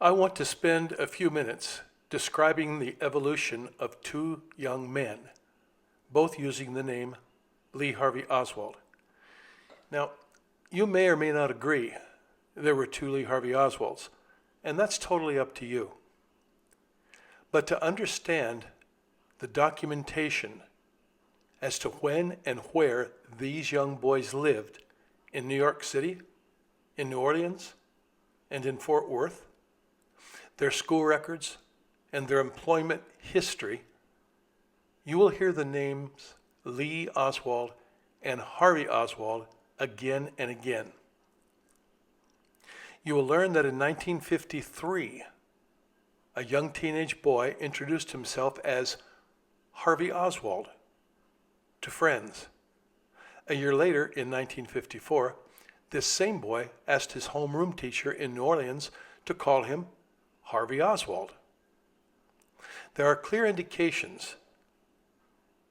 I want to spend a few minutes describing the evolution of two young men, both using the name Lee Harvey Oswald. Now, you may or may not agree there were two Lee Harvey Oswalds, and that's totally up to you. But to understand the documentation as to when and where these young boys lived in New York City, in New Orleans, and in Fort Worth, their school records, and their employment history, you will hear the names Lee Oswald and Harvey Oswald again and again. You will learn that in 1953, a young teenage boy introduced himself as Harvey Oswald to friends. A year later, in 1954, this same boy asked his homeroom teacher in New Orleans to call him Harvey Oswald. There are clear indications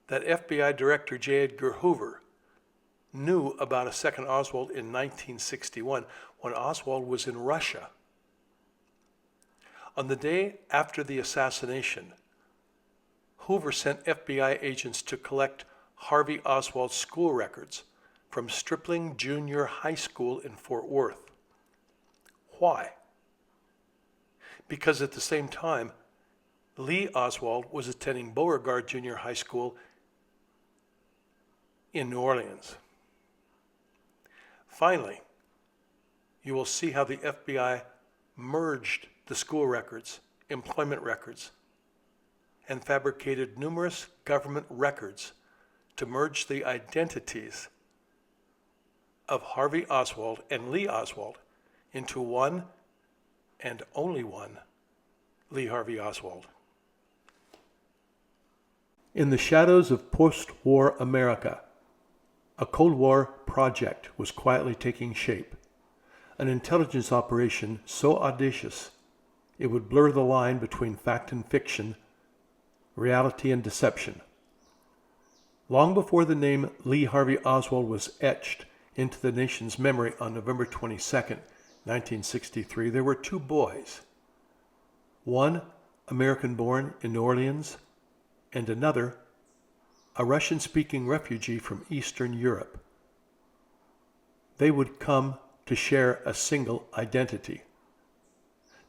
that FBI Director J. Edgar Hoover knew about a second Oswald in 1961 when Oswald was in Russia. On the day after the assassination, Hoover sent FBI agents to collect Harvey Oswald's school records from Stripling Junior High School in Fort Worth. Why? Because at the same time, Lee Oswald was attending Bogard Junior High School in New Orleans. Finally, you will see how the FBI merged the school records, employment records, and fabricated numerous government records to merge the identities of Harvey Oswald and Lee Oswald into one and only one Lee Harvey Oswald. In the shadows of post-war America, a Cold War project was quietly taking shape, an intelligence operation so audacious it would blur the line between fact and fiction, reality and deception. Long before the name Lee Harvey Oswald was etched into the nation's memory on November 22nd, 1963, there were two boys, one American-born in New Orleans, and another a Russian-speaking refugee from Eastern Europe. They would come to share a single identity.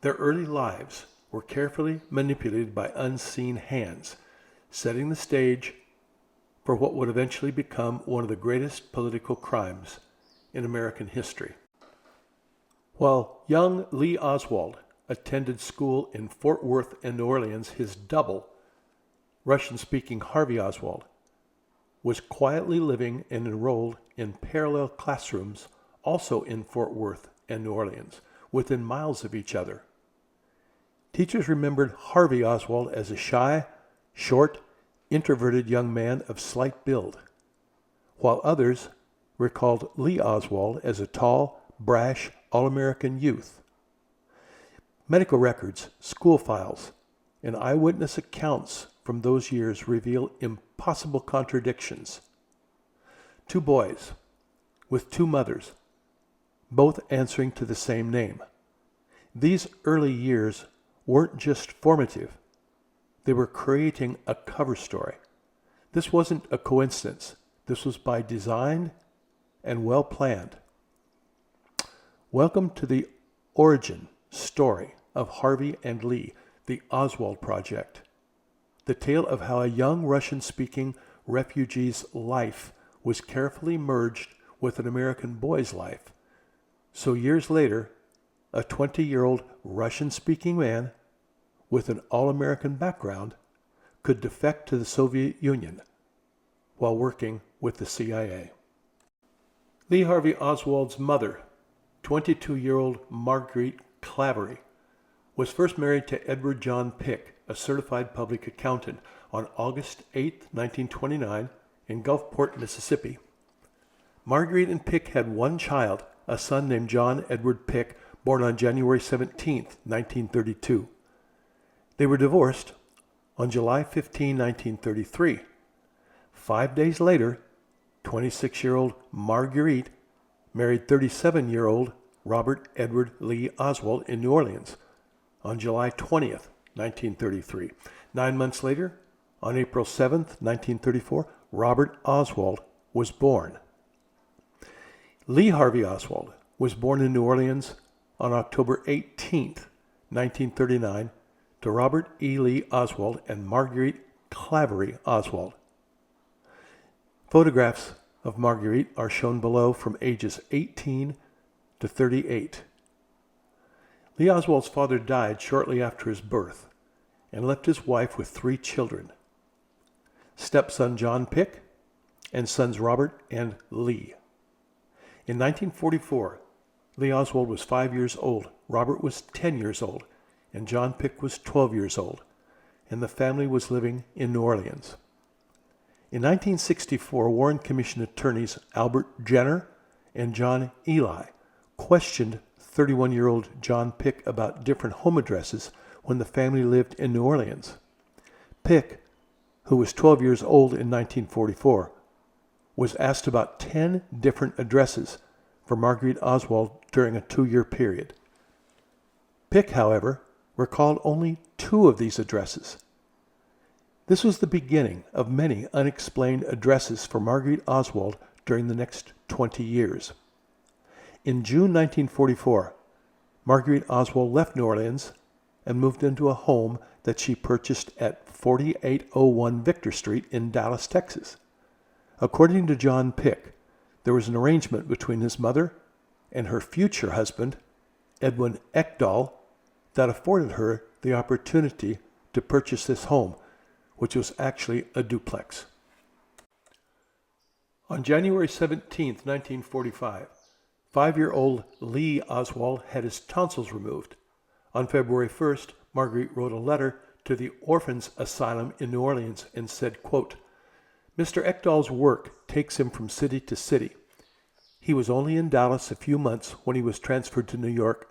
Their early lives were carefully manipulated by unseen hands, setting the stage for what would eventually become one of the greatest political crimes in American history. While young Lee Oswald attended school in Fort Worth and New Orleans, his double, Russian-speaking Harvey Oswald, was quietly living and enrolled in parallel classrooms also in Fort Worth and New Orleans, within miles of each other. Teachers remembered Harvey Oswald as a shy, short, introverted young man of slight build, while others recalled Lee Oswald as a tall, brash, all-American youth. Medical records, school files, and eyewitness accounts from those years reveal impossible contradictions. Two boys with two mothers, both answering to the same name. These early years weren't just formative. They were creating a cover story. This wasn't a coincidence. This was by design and well planned. Welcome to the origin story of Harvey and Lee, the Oswald Project. The tale of how a young Russian-speaking refugee's life was carefully merged with an American boy's life. So years later, a 20-year-old Russian-speaking man with an all-American background could defect to the Soviet Union while working with the CIA. Lee Harvey Oswald's mother, 22-year-old Marguerite, was first married to Edward John Pick, a certified public accountant, on August 8, 1929, in Gulfport, Mississippi. Marguerite and Pick had one child, a son named John Edward Pick, born on January 17, 1932. They were divorced on July 15, 1933. 5 days later, 26-year-old Marguerite married 37-year-old Robert Edward Lee Oswald in New Orleans, on July 20th, 1933. 9 months later, on April 7th, 1934, Robert Oswald was born. Lee Harvey Oswald was born in New Orleans on October 18th, 1939, to Robert E. Lee Oswald and Marguerite Claverie Oswald. Photographs of Marguerite are shown below from ages 18 to 38. Lee Oswald's father died shortly after his birth and left his wife with 3 children: stepson John Pick and sons Robert and Lee. In 1944, Lee Oswald was 5 years old, Robert was 10 years old, and John Pick was 12 years old, and the family was living in New Orleans. In 1964, Warren Commission attorneys Albert Jenner and John Ely questioned 31-year-old John Pick about different home addresses when the family lived in New Orleans. Pick, who was 12 years old in 1944, was asked about 10 different addresses for Marguerite Oswald during a 2-year period. Pick, however, recalled only 2 of these addresses. This was the beginning of many unexplained addresses for Marguerite Oswald during the next 20 years. In June 1944, Marguerite Oswald left New Orleans and moved into a home that she purchased at 4801 Victor Street in Dallas, Texas. According to John Pick, there was an arrangement between his mother and her future husband, Edwin Ekdahl, that afforded her the opportunity to purchase this home, which was actually a duplex. On January 17, 1945, 5-year-old Lee Oswald had his tonsils removed. On February 1st, Marguerite wrote a letter to the Orphans Asylum in New Orleans and said, quote, "Mr. Ekdahl's work takes him from city to city. He was only in Dallas a few months when he was transferred to New York,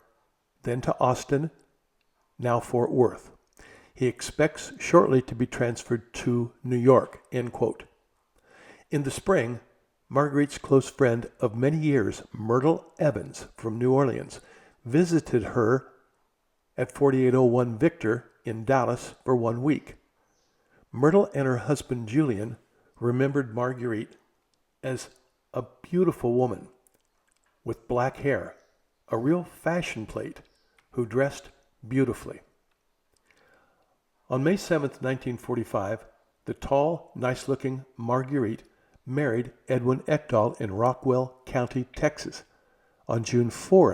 then to Austin, now Fort Worth. He expects shortly to be transferred to New York," end quote. In the spring, Marguerite's close friend of many years, Myrtle Evans from New Orleans, visited her at 4801 Victor in Dallas for 1 week. Myrtle and her husband Julian remembered Marguerite as a beautiful woman with black hair, a real fashion plate, who dressed beautifully. On May 7, 1945, the tall, nice-looking Marguerite married Edwin Ekdahl in Rockwell County, Texas. On June 4,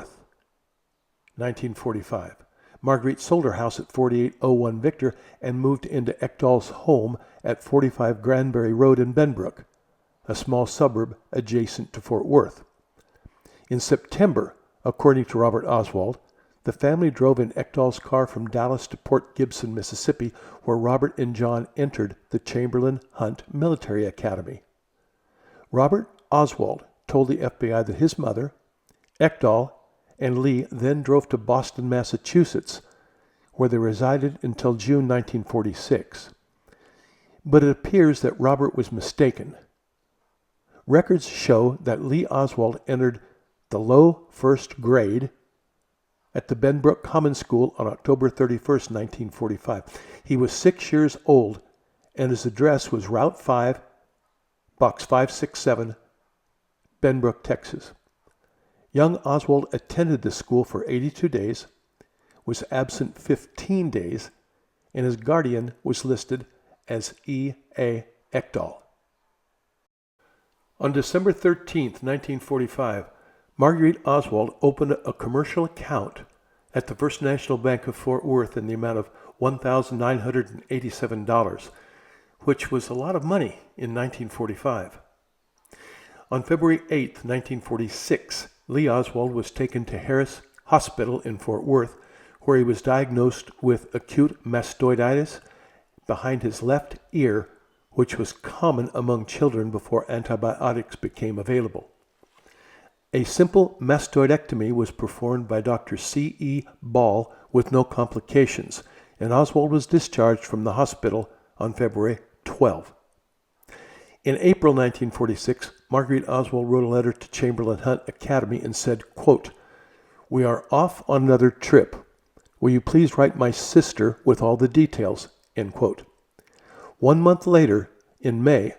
1945, Marguerite sold her house at 4801 Victor and moved into Ekdahl's home at 45 Granbury Road in Benbrook, a small suburb adjacent to Fort Worth. In September, according to Robert Oswald, the family drove in Ekdahl's car from Dallas to Port Gibson, Mississippi, where Robert and John entered the Chamberlain Hunt Military Academy. Robert Oswald told the FBI that his mother, Ekdahl, and Lee then drove to Boston, Massachusetts, where they resided until June 1946. But it appears that Robert was mistaken. Records show that Lee Oswald entered the low first grade at the Benbrook Common School on October 31, 1945. He was 6 years old, and his address was Route 5, Box 567, Benbrook, Texas. Young Oswald attended the school for 82 days, was absent 15 days, and his guardian was listed as E.A. Ekdahl. On December 13, 1945, Marguerite Oswald opened a commercial account at the First National Bank of Fort Worth in the amount of $1,987, which was a lot of money in 1945. On February 8, 1946, Lee Oswald was taken to Harris Hospital in Fort Worth, where he was diagnosed with acute mastoiditis behind his left ear, which was common among children before antibiotics became available. A simple mastoidectomy was performed by Dr. C.E. Ball with no complications, and Oswald was discharged from the hospital on February 12. In April 1946, Marguerite Oswald wrote a letter to Chamberlain Hunt Academy and said, quote, "We are off on another trip. Will you please write my sister with all the details?" End quote. 1 month later, in May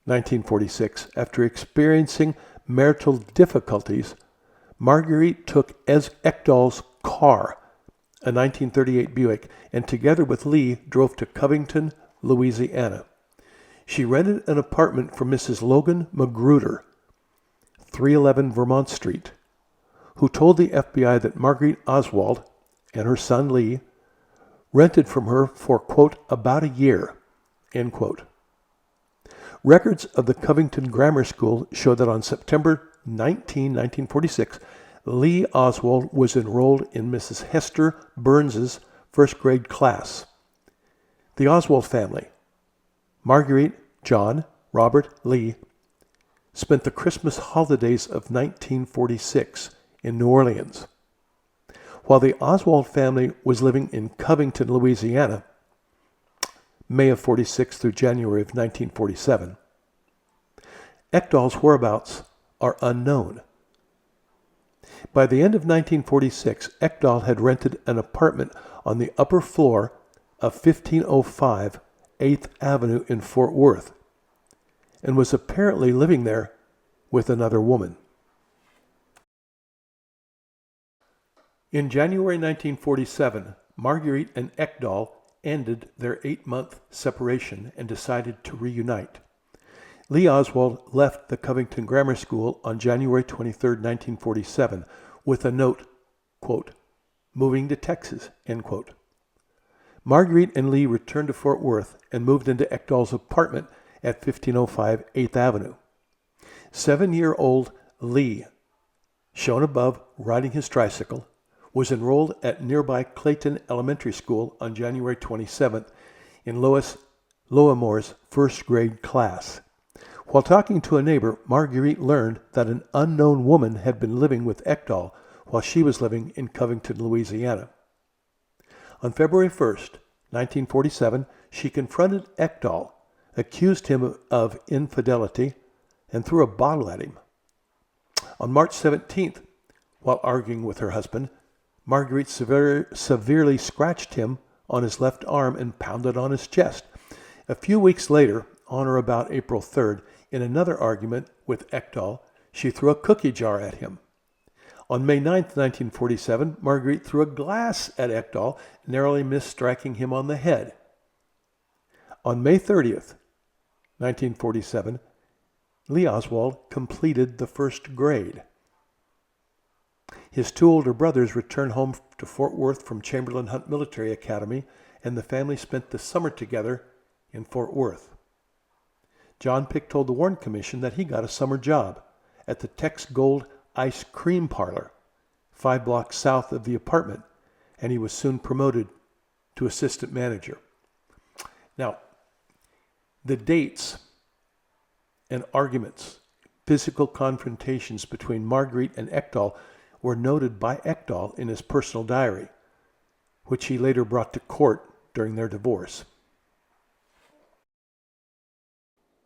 1946, after experiencing marital difficulties, Marguerite took Ekdahl's car, a 1938 Buick, and together with Lee drove to Covington, Louisiana. She rented an apartment from Mrs. Logan Magruder, 311 Vermont Street, who told the FBI that Marguerite Oswald and her son Lee rented from her for, quote, "about a year," end quote. Records of the Covington Grammar School show that on September 19, 1946, LEE Oswald was enrolled in Mrs. Hester Burns's first grade class. The Oswald family, Marguerite, John, Robert, Lee, spent the Christmas holidays of 1946 in New Orleans. While the Oswald family was living in Covington, Louisiana, May of 46 through January of 1947, Ekdahl's whereabouts are unknown. By the end of 1946, Ekdahl had rented an apartment on the upper floor of 1505 8th Avenue in Fort Worth and was apparently living there with another woman. In January 1947, Marguerite and Ekdahl ended their 8-month separation and decided to reunite. LEE Oswald left the Covington Grammar School on January 23, 1947, with a note, quote, "moving to Texas," end quote. Marguerite and Lee returned to Fort Worth and moved into Ekdahl's apartment at 1505 8th Avenue. 7-year-old Lee, shown above riding his tricycle, was enrolled at nearby Clayton Elementary School on January 27th in Lois Loamore's first grade class. While talking to a neighbor, Marguerite learned that an unknown woman had been living with Ekdahl while she was living in Covington, Louisiana. On February 1st, 1947, she confronted Ekdahl, accused him of infidelity, and threw a bottle at him. On March 17th, while arguing with her husband, Marguerite severely scratched him on his left arm and pounded on his chest. A few weeks later, on or about April 3rd, in another argument with Ekdahl, she threw a cookie jar at him. On May 9th, 1947, Marguerite threw a glass at Ekdahl, narrowly missed striking him on the head. On May 30th, 1947, LEE Oswald completed the first grade. His 2 older brothers returned home to Fort Worth from Chamberlain Hunt Military Academy, and the family spent the summer together in Fort Worth. John Pick told the Warren Commission that he got a summer job at the Tex Gold Ice Cream Parlor, 5 blocks south of the apartment, and he was soon promoted to assistant manager. Now, the dates and arguments, physical confrontations between Marguerite and Ekdahl were noted by Ekdahl in his personal diary, which he later brought to court during their divorce.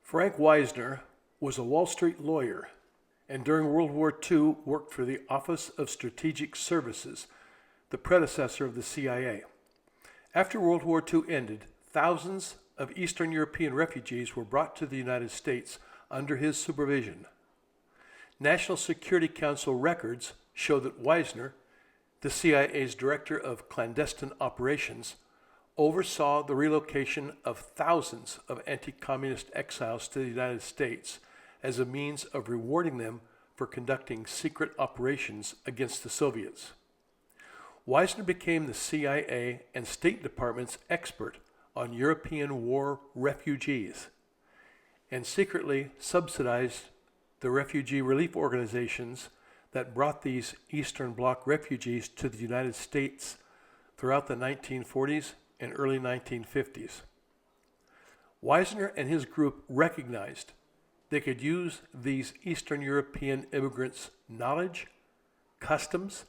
Frank Wisner was a Wall Street lawyer and during World War II worked for the Office of Strategic Services, the predecessor of the CIA. After World War II ended, thousands of Eastern European refugees were brought to the United States under his supervision. National Security Council records show that Wisner, the CIA's director of clandestine operations, oversaw the relocation of thousands of anti-communist exiles to the United States as a means of rewarding them for conducting secret operations against the Soviets. Wisner became the CIA and State Department's expert on European war refugees and secretly subsidized the refugee relief organizations that brought these Eastern Bloc refugees to the United States throughout the 1940s and early 1950s. Wisner and his group recognized they could use these Eastern European immigrants' knowledge, customs,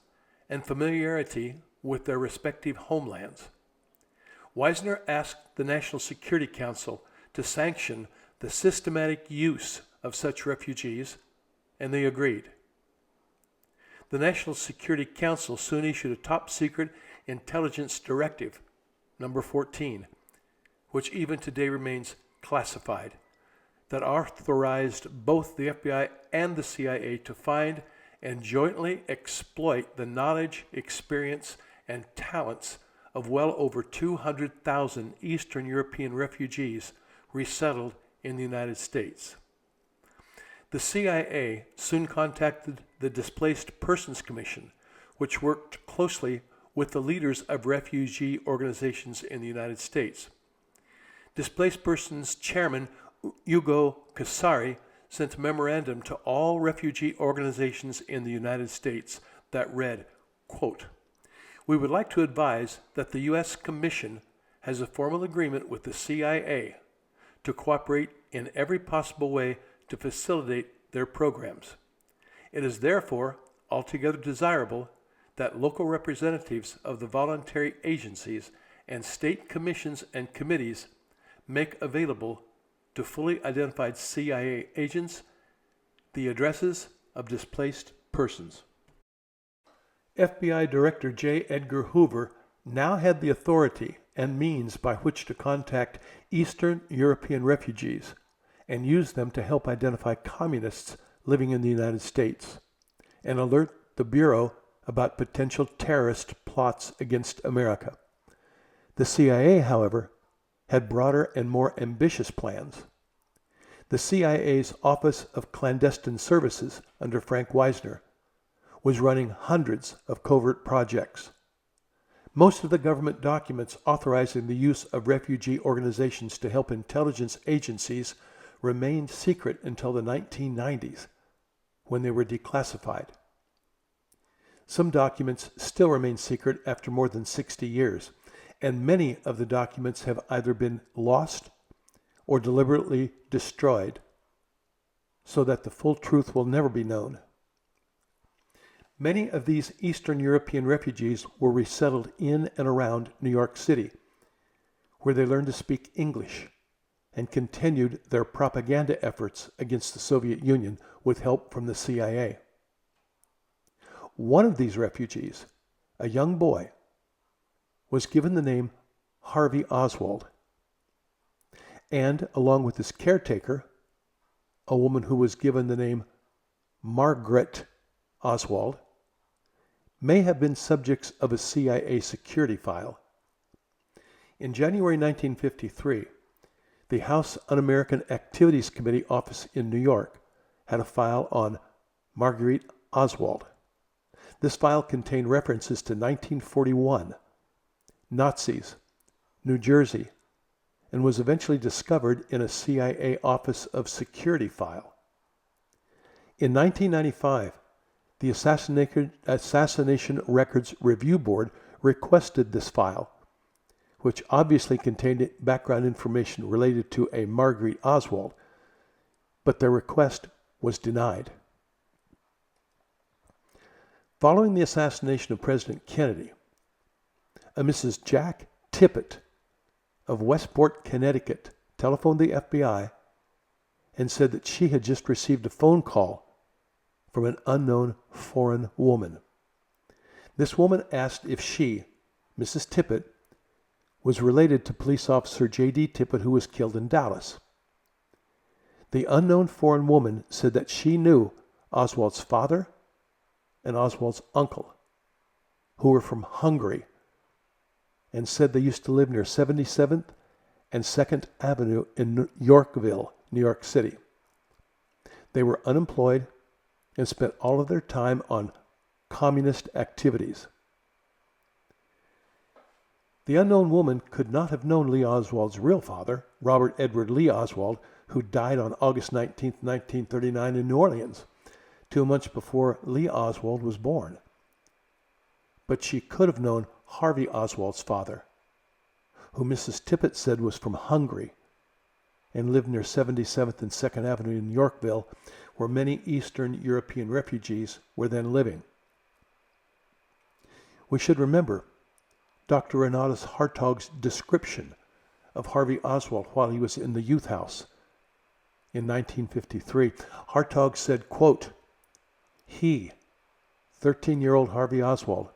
and familiarity with their respective homelands. Wisner asked the National Security Council to sanction the systematic use of such refugees, and they agreed. The National Security Council soon issued a top-secret Intelligence Directive number 14, which even today remains classified, that authorized both the FBI and the CIA to find and jointly exploit the knowledge, experience, and talents of well over 200,000 Eastern European refugees resettled in the United States. The CIA soon contacted the Displaced Persons Commission, which worked closely with the leaders of refugee organizations in the United States. Displaced Persons Chairman Ugo Casari sent a memorandum to all refugee organizations in the United States that read, quote, "We would like to advise that the U.S. Commission has a formal agreement with the CIA to cooperate in every possible way to facilitate their programs. It is therefore altogether desirable that local representatives of the voluntary agencies and state commissions and committees make available to fully identified CIA agents the addresses of displaced persons." FBI Director J. Edgar Hoover now had the authority and means by which to contact Eastern European refugees and use them to help identify communists living in the United States and alert the Bureau about potential terrorist plots against America. The CIA, however, had broader and more ambitious plans. The CIA's Office of Clandestine Services under Frank Wisner was running hundreds of covert projects. Most of the government documents authorizing the use of refugee organizations to help intelligence agencies remained secret until the 1990s, when they were declassified. Some documents still remain secret after more than 60 years, and many of the documents have either been lost or deliberately destroyed, so that the full truth will never be known. Many of these Eastern European refugees were resettled in and around New York City, where they learned to speak English and continued their propaganda efforts against the Soviet Union with help from the CIA. One of these refugees, a young boy, was given the name HARVEY Oswald, and along with his caretaker, a woman who was given the name Marguerite Oswald, may have been subjects of a CIA security file. In January 1953, the House Un-American Activities Committee office in New York had a file on Marguerite Oswald. This file contained references to 1941, Nazis, New Jersey, and was eventually discovered in a CIA Office of Security file. In 1995, the Assassination Records Review Board requested this file, which obviously contained background information related to a Marguerite Oswald, but their request was denied. Following the assassination of President Kennedy, a Mrs. Jack Tippit of Westport, Connecticut, telephoned the FBI and said that she had just received a phone call from an unknown foreign woman. This woman asked if she, Mrs. Tippit, was related to police officer J.D. Tippit, who was killed in Dallas. The unknown foreign woman said that she knew Oswald's father and Oswald's uncle, who were from Hungary, and said they used to live near 77th and 2nd Avenue in Yorkville, New York City. They were unemployed and spent all of their time on communist activities. The unknown woman could not have known Lee Oswald's real father, Robert Edward Lee Oswald, who died on August 19, 1939 in New Orleans, 2 months before Lee Oswald was born. But she could have known HARVEY Oswald's father, who Mrs. Tippit said was from Hungary and lived near 77th and 2nd Avenue in Yorkville, where many Eastern European refugees were then living. We should remember Dr. Renatus Hartog's description of HARVEY Oswald while he was in the youth house in 1953. Hartog said, quote, "He, 13-year-old HARVEY Oswald,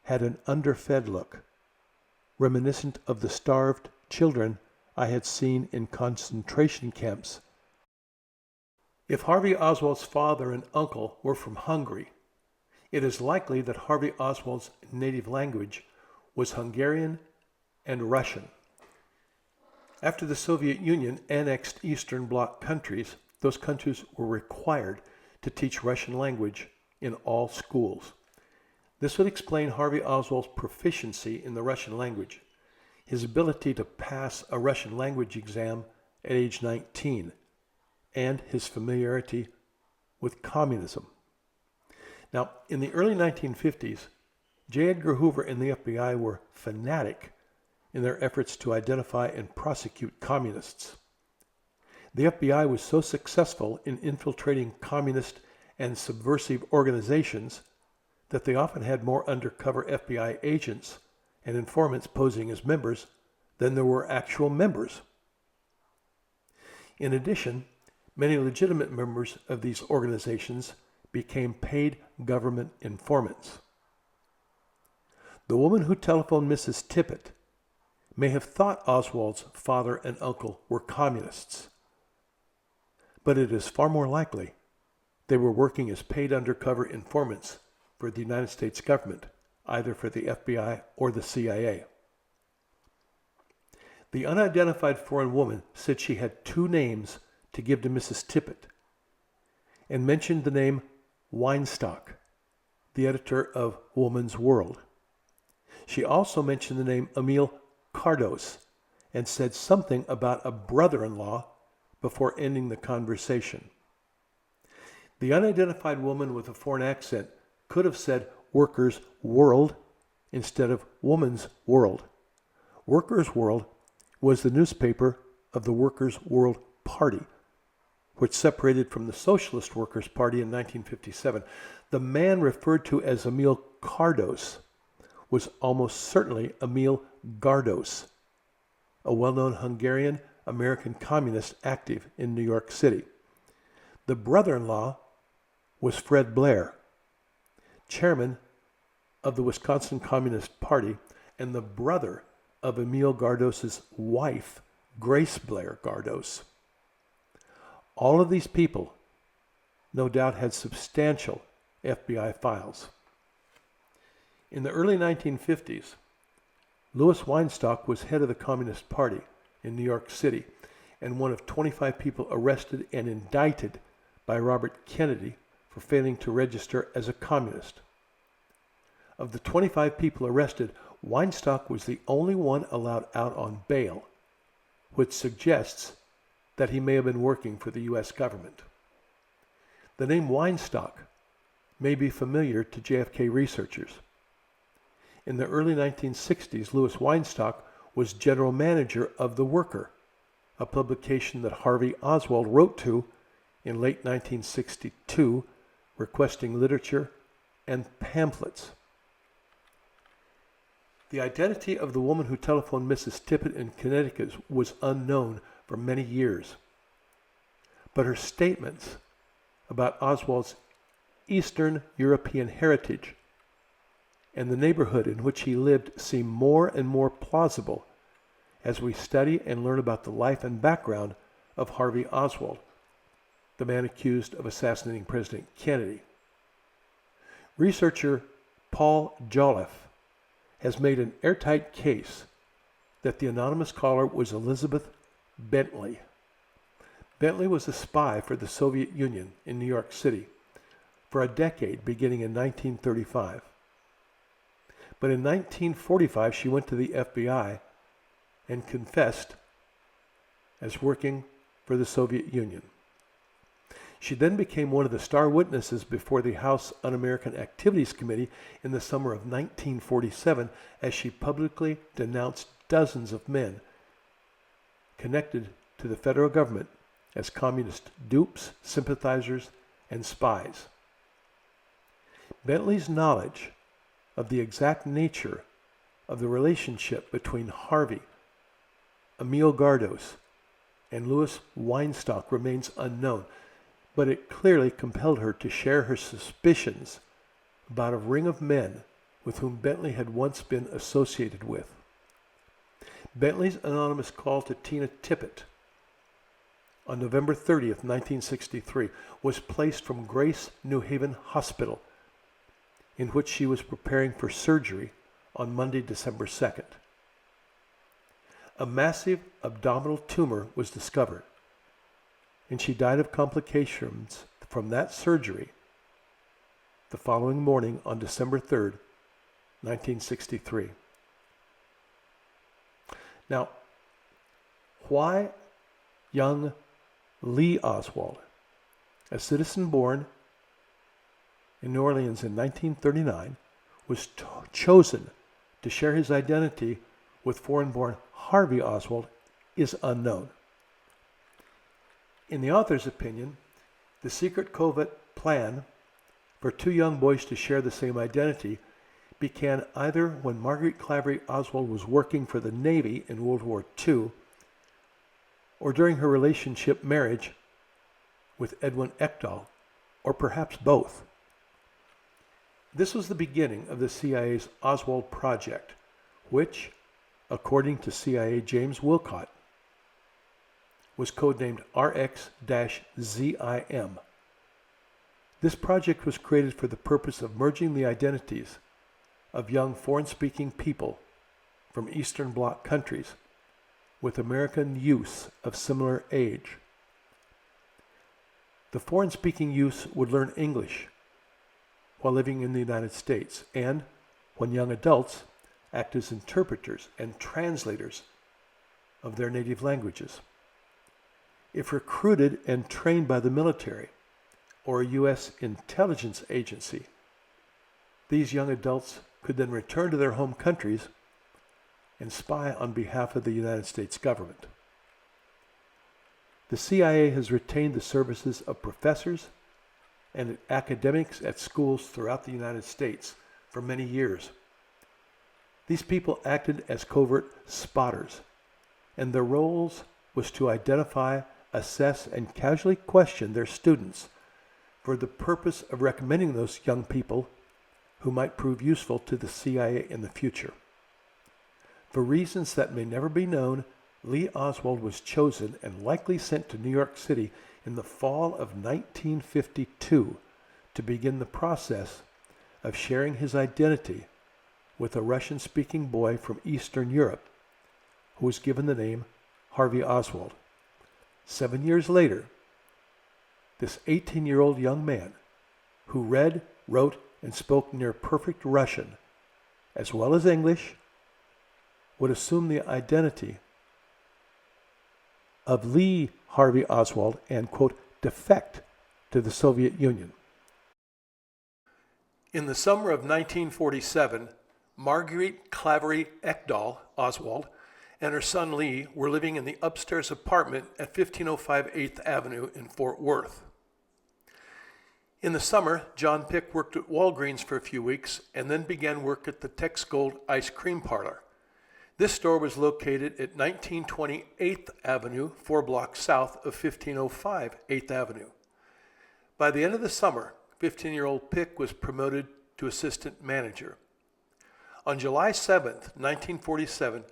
had an underfed look, reminiscent of the starved children I had seen in concentration camps. If Harvey Oswald's father and uncle were from Hungary, it is likely that Harvey Oswald's native language was Hungarian and Russian. After the Soviet Union annexed Eastern Bloc countries, those countries were required to teach Russian language in all schools. This would explain Harvey Oswald's proficiency in the Russian language, his ability to pass a Russian language exam at age 19, and his familiarity with communism. Now, in the early 1950s, J. Edgar Hoover and the FBI were fanatic in their efforts to identify and prosecute communists. The FBI was so successful in infiltrating communist and subversive organizations that they often had more undercover FBI agents and informants posing as members than there were actual members. In addition, many legitimate members of these organizations became paid government informants. The woman who telephoned Mrs. Tippit may have thought Oswald's father and uncle were communists, but it is far more likely they were working as paid undercover informants for the United States government, either for the FBI or the CIA. The unidentified foreign woman said she had two names to give to Mrs. Tippit and mentioned the name Weinstock, the editor of Woman's World. She also mentioned the name Emil Cardos and said something about a brother-in-law before ending the conversation. The unidentified woman with a foreign accent could have said Workers' World instead of Woman's World. Workers' World was the newspaper of the Workers' World Party, which separated from the Socialist Workers' Party in 1957. The man referred to as Emil Cardos was almost certainly Emil Gardos, a well-known Hungarian-American communist active in New York City. The brother-in-law was Fred Blair, chairman of the Wisconsin Communist Party and the brother of Emil Gardos's wife, Grace Blair Gardos. All of these people, no doubt, had substantial FBI files. In the early 1950s, Louis Weinstock was head of the Communist Party in New York City and one of 25 people arrested and indicted by Robert Kennedy for failing to register as a communist. Of the 25 people arrested, Weinstock was the only one allowed out on bail, which suggests that he may have been working for the U.S. government. The name Weinstock may be familiar to JFK researchers. In the early 1960s, Louis Weinstock was general manager of The Worker, a publication that Harvey Oswald wrote to in late 1962, requesting literature and pamphlets. The identity of the woman who telephoned Mrs. Tippit in Connecticut was unknown for many years, but her statements about Oswald's Eastern European heritage and the neighborhood in which he lived seem more and more plausible as we study and learn about the life and background of Harvey Oswald, the man accused of assassinating President Kennedy. Researcher Paul Jolliffe has made an airtight case that the anonymous caller was Elizabeth Bentley. Bentley was a spy for the Soviet Union in New York City for a decade beginning in 1935. But in 1945, she went to the FBI and confessed as working for the Soviet Union. She then became one of the star witnesses before the House Un-American Activities Committee in the summer of 1947 as she publicly denounced dozens of men connected to the federal government as communist dupes, sympathizers, and spies. Bentley's knowledge of the exact nature of the relationship between Harvey, Emil Gardos, and Louis Weinstock remains unknown, but it clearly compelled her to share her suspicions about a ring of men with whom Bentley had once been associated with. Bentley's anonymous call to Tina Tippett on November 30th, 1963, was placed from Grace New Haven Hospital, in which she was preparing for surgery on Monday, December 2nd. A massive abdominal tumor was discovered, and she died of complications from that surgery the following morning on December 3rd, 1963. Now, why young LEE Oswald, a citizen born in New Orleans in 1939, was chosen to share his identity with foreign-born HARVEY Oswald is unknown. In the author's opinion, the secret covert plan for two young boys to share the same identity began either when Marguerite Clavery Oswald was working for the Navy in World War II or during her relationship marriage with Edwin Ekdahl, or perhaps both. This was the beginning of the CIA's Oswald Project, which, according to CIA James Wilcott, was codenamed RX-ZIM. This project was created for the purpose of merging the identities of young foreign-speaking people from Eastern Bloc countries with American youths of similar age. The foreign-speaking youths would learn English while living in the United States and, when young adults, act as interpreters and translators of their native languages. If recruited and trained by the military or a U.S. intelligence agency, these young adults could then return to their home countries and spy on behalf of the United States government. The CIA has retained the services of professors and academics at schools throughout the United States for many years. These people acted as covert spotters, and their roles was to identify, assess, and casually question their students for the purpose of recommending those young people who might prove useful to the CIA in the future. For reasons that may never be known, LEE Oswald was chosen and likely sent to New York City in the fall of 1952 to begin the process of sharing his identity with a Russian-speaking boy from Eastern Europe who was given the name HARVEY Oswald. 7 years later, this 18-year-old young man who read, wrote, and spoke near perfect Russian, as well as English, would assume the identity of LEE HARVEY Oswald and, quote, defect to the Soviet Union. In the summer of 1947, Marguerite Clavery Ekdahl Oswald and her son Lee were living in the upstairs apartment at 1505 8th Avenue in Fort Worth. In the summer, John Pick worked at Walgreens for a few weeks and then began work at the Tex Gold ice cream parlor. This store was located at 1920 8th Avenue, 4 blocks south of 1505 8th Avenue. By the end of the summer, 15-year-old Pick was promoted to assistant manager. On July 7th, 1947,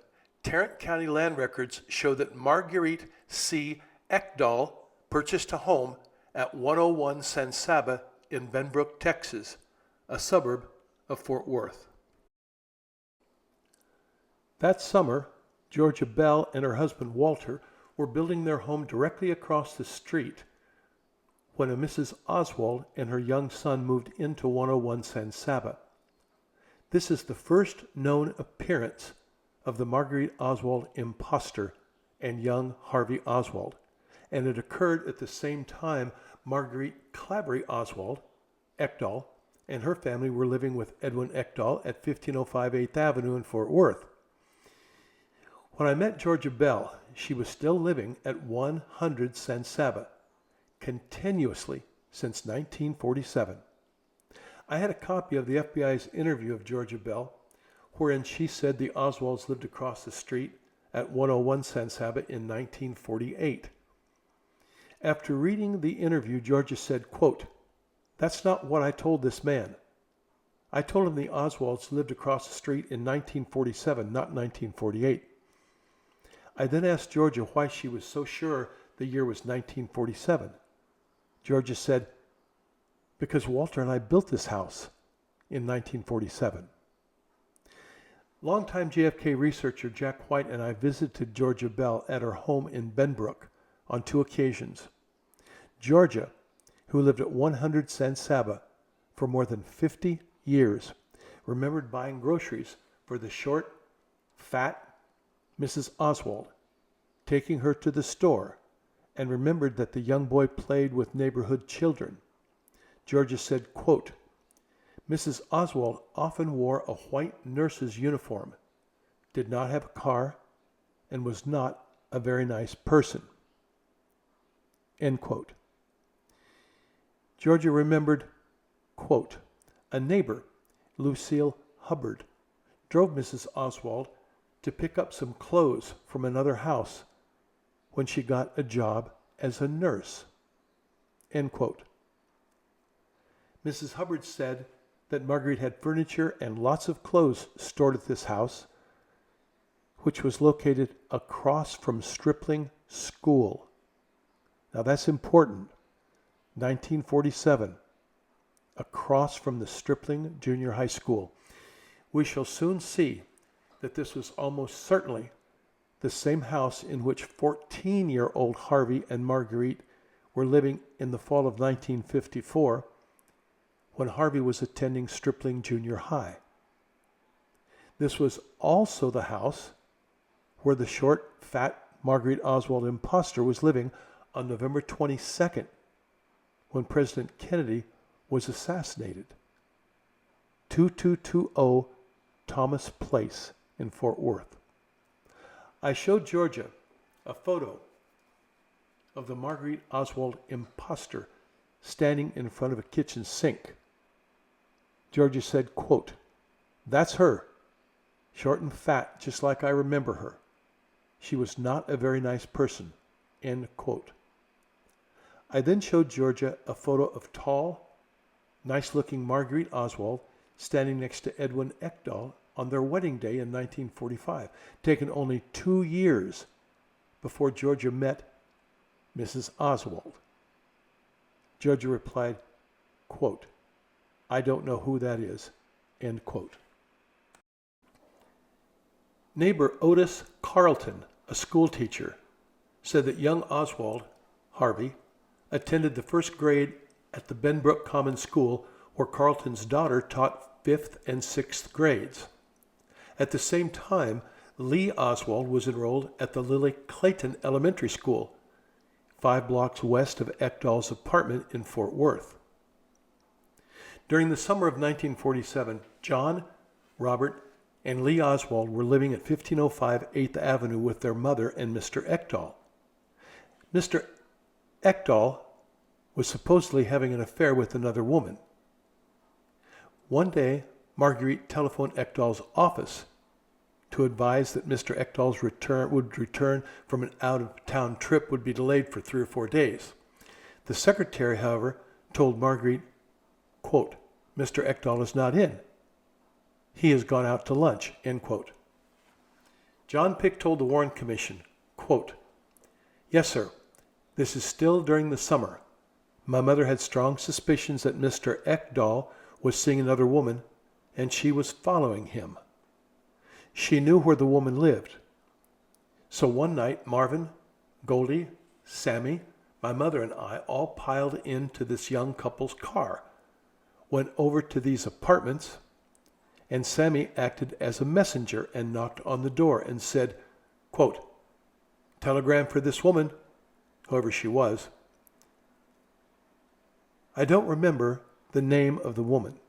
Tarrant County land records show that Marguerite C. Ekdahl purchased a home at 101 San Saba in Benbrook, Texas, a suburb of Fort Worth. That summer, Georgia Bell and her husband Walter were building their home directly across the street when a Mrs. Oswald and her young son moved into 101 San Saba. This is the first known appearance of the Marguerite Oswald impostor and young HARVEY Oswald, and it occurred at the same time Marguerite Clavery Oswald, Ekdahl, and her family were living with Edwin Ekdahl at 1505 8th Avenue in Fort Worth. When I met Georgia Bell, she was still living at 100 San Saba, continuously since 1947. I had a copy of the FBI's interview of Georgia Bell, wherein she said the Oswalds lived across the street at 101 San Saba in 1948. After reading the interview, Georgia said, quote, "That's not what I told this man. I told him the Oswalds lived across the street in 1947, not 1948. I then asked Georgia why she was so sure the year was 1947. Georgia said, because Walter and I built this house in 1947. Longtime JFK researcher Jack White and I visited Georgia Bell at her home in Benbrook on 2 occasions. Georgia, who lived at 100 San Saba for more than 50 years, remembered buying groceries for the short, fat Mrs. Oswald, taking her to the store, and remembered that the young boy played with neighborhood children. Georgia said, quote, Mrs. Oswald often wore a white nurse's uniform, did not have a car, and was not a very nice person. End quote. Georgia remembered, quote, a neighbor, Lucille Hubbard, drove Mrs. Oswald to pick up some clothes from another house when she got a job as a nurse. End quote. Mrs. Hubbard said that Marguerite had furniture and lots of clothes stored at this house, which was located across from Stripling School. Now that's important. 1947, across from the Stripling Junior High School. We shall soon see that this was almost certainly the same house in which 14-year-old Harvey and Marguerite were living in the fall of 1954, when Harvey was attending Stripling Junior High. This was also the house where the short, fat Marguerite Oswald imposter was living on November 22nd, when President Kennedy was assassinated. 2220 Thomas Place in Fort Worth. I showed Georgia a photo of the Marguerite Oswald imposter standing in front of a kitchen sink. Georgia said, quote, that's her, short and fat, just like I remember her. She was not a very nice person, end quote. I then showed Georgia a photo of tall, nice-looking Marguerite Oswald standing next to Edwin Ekdahl on their wedding day in 1945, taken only 2 years before Georgia met Mrs. Oswald. Georgia replied, quote, I don't know who that is, end quote. Neighbor Otis Carlton, a school teacher, said that young Oswald, Harvey, attended the first grade at the Benbrook Common School, where Carlton's daughter taught 5th and 6th grades. At the same time, LEE Oswald was enrolled at the Lily Clayton Elementary School, 5 blocks west of Ekdahl's apartment in Fort Worth. During the summer of 1947, John, Robert, and LEE Oswald were living at 1505 8th Avenue with their mother and Mr. Ekdahl. Mr. Ekdahl was supposedly having an affair with another woman. One day, Marguerite telephoned Ekdahl's office to advise that Mr. Ekdahl's return from an out-of-town trip would be delayed for 3 or 4 days. The secretary, however, told Marguerite, quote, Mr. Ekdahl is not in. He has gone out to lunch, end quote. John Pick told the Warren Commission, quote, yes, sir, this is still during the summer. My mother had strong suspicions that Mr. Ekdahl was seeing another woman, and she was following him. She knew where the woman lived. So one night, Marvin, Goldie, Sammy, my mother, and I all piled into this young couple's car, went over to these apartments, and Sammy acted as a messenger and knocked on the door and said, quote, telegram for this woman, whoever she was. I don't remember the name of the woman.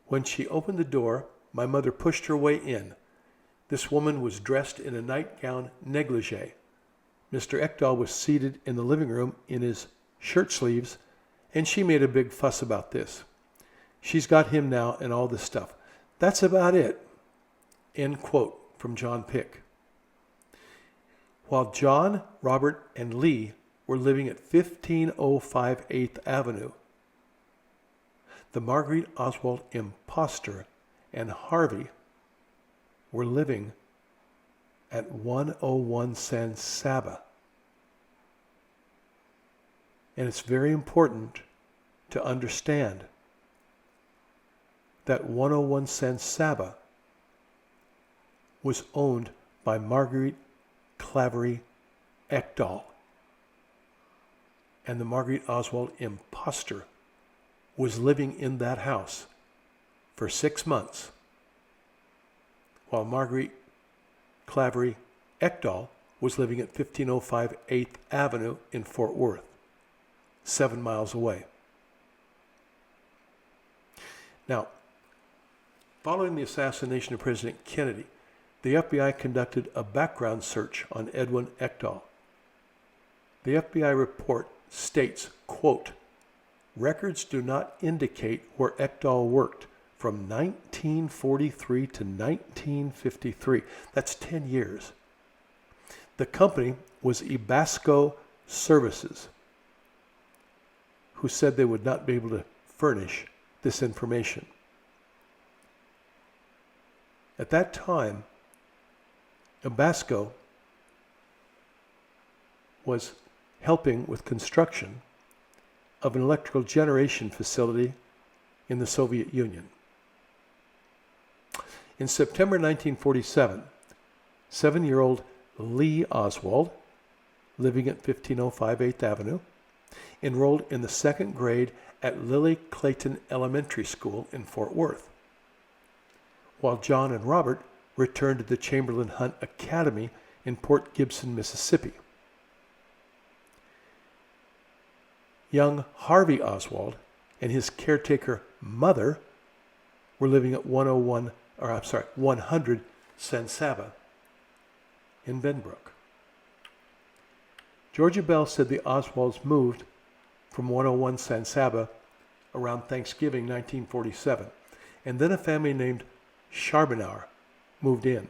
When she opened the door, my mother pushed her way in. This woman was dressed in a nightgown negligee. Mr. Ekdahl was seated in the living room in his shirt sleeves, and she made a big fuss about this. She's got him now and all this stuff. That's about it. End quote from John Pick. While John, Robert, and Lee were living at 1505 8th Avenue, the Marguerite Oswald impostor and Harvey were living at 101 San Saba. And it's very important to understand that 101 San Saba was owned by Marguerite Claverie Ekdahl. And the Marguerite Oswald impostor was living in that house for 6 months, while Marguerite Claverie Ekdahl was living at 1505 8th Avenue in Fort Worth, 7 miles away. Now, following the assassination of President Kennedy, the FBI conducted a background search on Edwin Ekdahl. The FBI report states, quote, "Records do not indicate where Ekdahl worked from 1943 to 1953. That's 10 years. The company was Ebasco Services, who said they would not be able to furnish this information. At that time, Ebasco was helping with construction of an electrical generation facility in the Soviet Union. In September 1947, 7-year-old LEE Oswald, living at 1505 8th Avenue, enrolled in the 2nd grade at Lily Clayton Elementary School in Fort Worth, while John and Robert returned to the Chamberlain Hunt Academy in Port Gibson, Mississippi. Young Harvey Oswald and his caretaker mother were living at 100 San Saba in Benbrook. Georgia Bell said the Oswalds moved from 101 San Saba around Thanksgiving 1947, and then a family named Charbonneau moved in.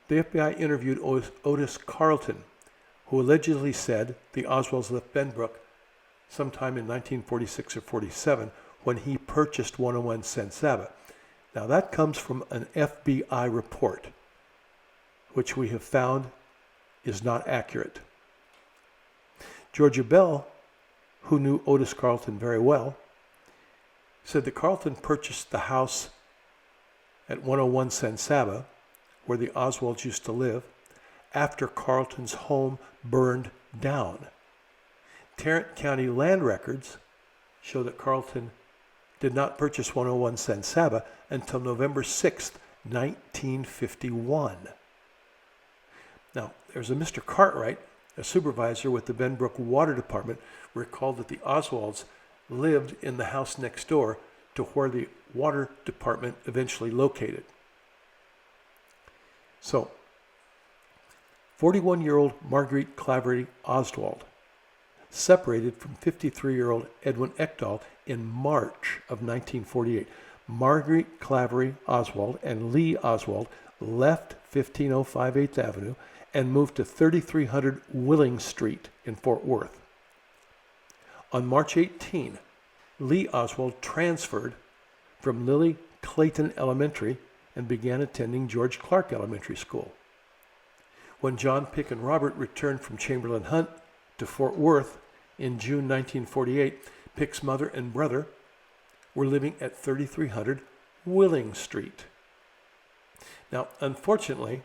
The FBI interviewed Otis Carlton, who allegedly said the Oswalds left Benbrook sometime in 1946 or 47 when he purchased 101 San Saba. Now that comes from an FBI report, which we have found is not accurate. Georgia Bell, who knew Otis Carlton very well, said that Carlton purchased the house at 101 San Saba, where the Oswalds used to live, after Carlton's home burned down. Tarrant County land records show that Carlton did not purchase 101 San Saba until November 6th, 1951. Now, there's a Mr. Cartwright, a supervisor with the Benbrook Water Department, recalled that the Oswalds lived in the house next door to where the water department eventually located. So, 41-year-old Marguerite Claverie Oswald separated from 53-year-old Edwin Ekdahl in March of 1948. Marguerite Claverie Oswald and LEE Oswald left 1505 8th Avenue and moved to 3300 Willing Street in Fort Worth. On March 18, LEE Oswald transferred from Lily Clayton Elementary and began attending George Clark Elementary School. When John, Pick, and Robert returned from Chamberlain Hunt to Fort Worth in June 1948, Pick's mother and brother were living at 3300 Willing Street. Now, unfortunately,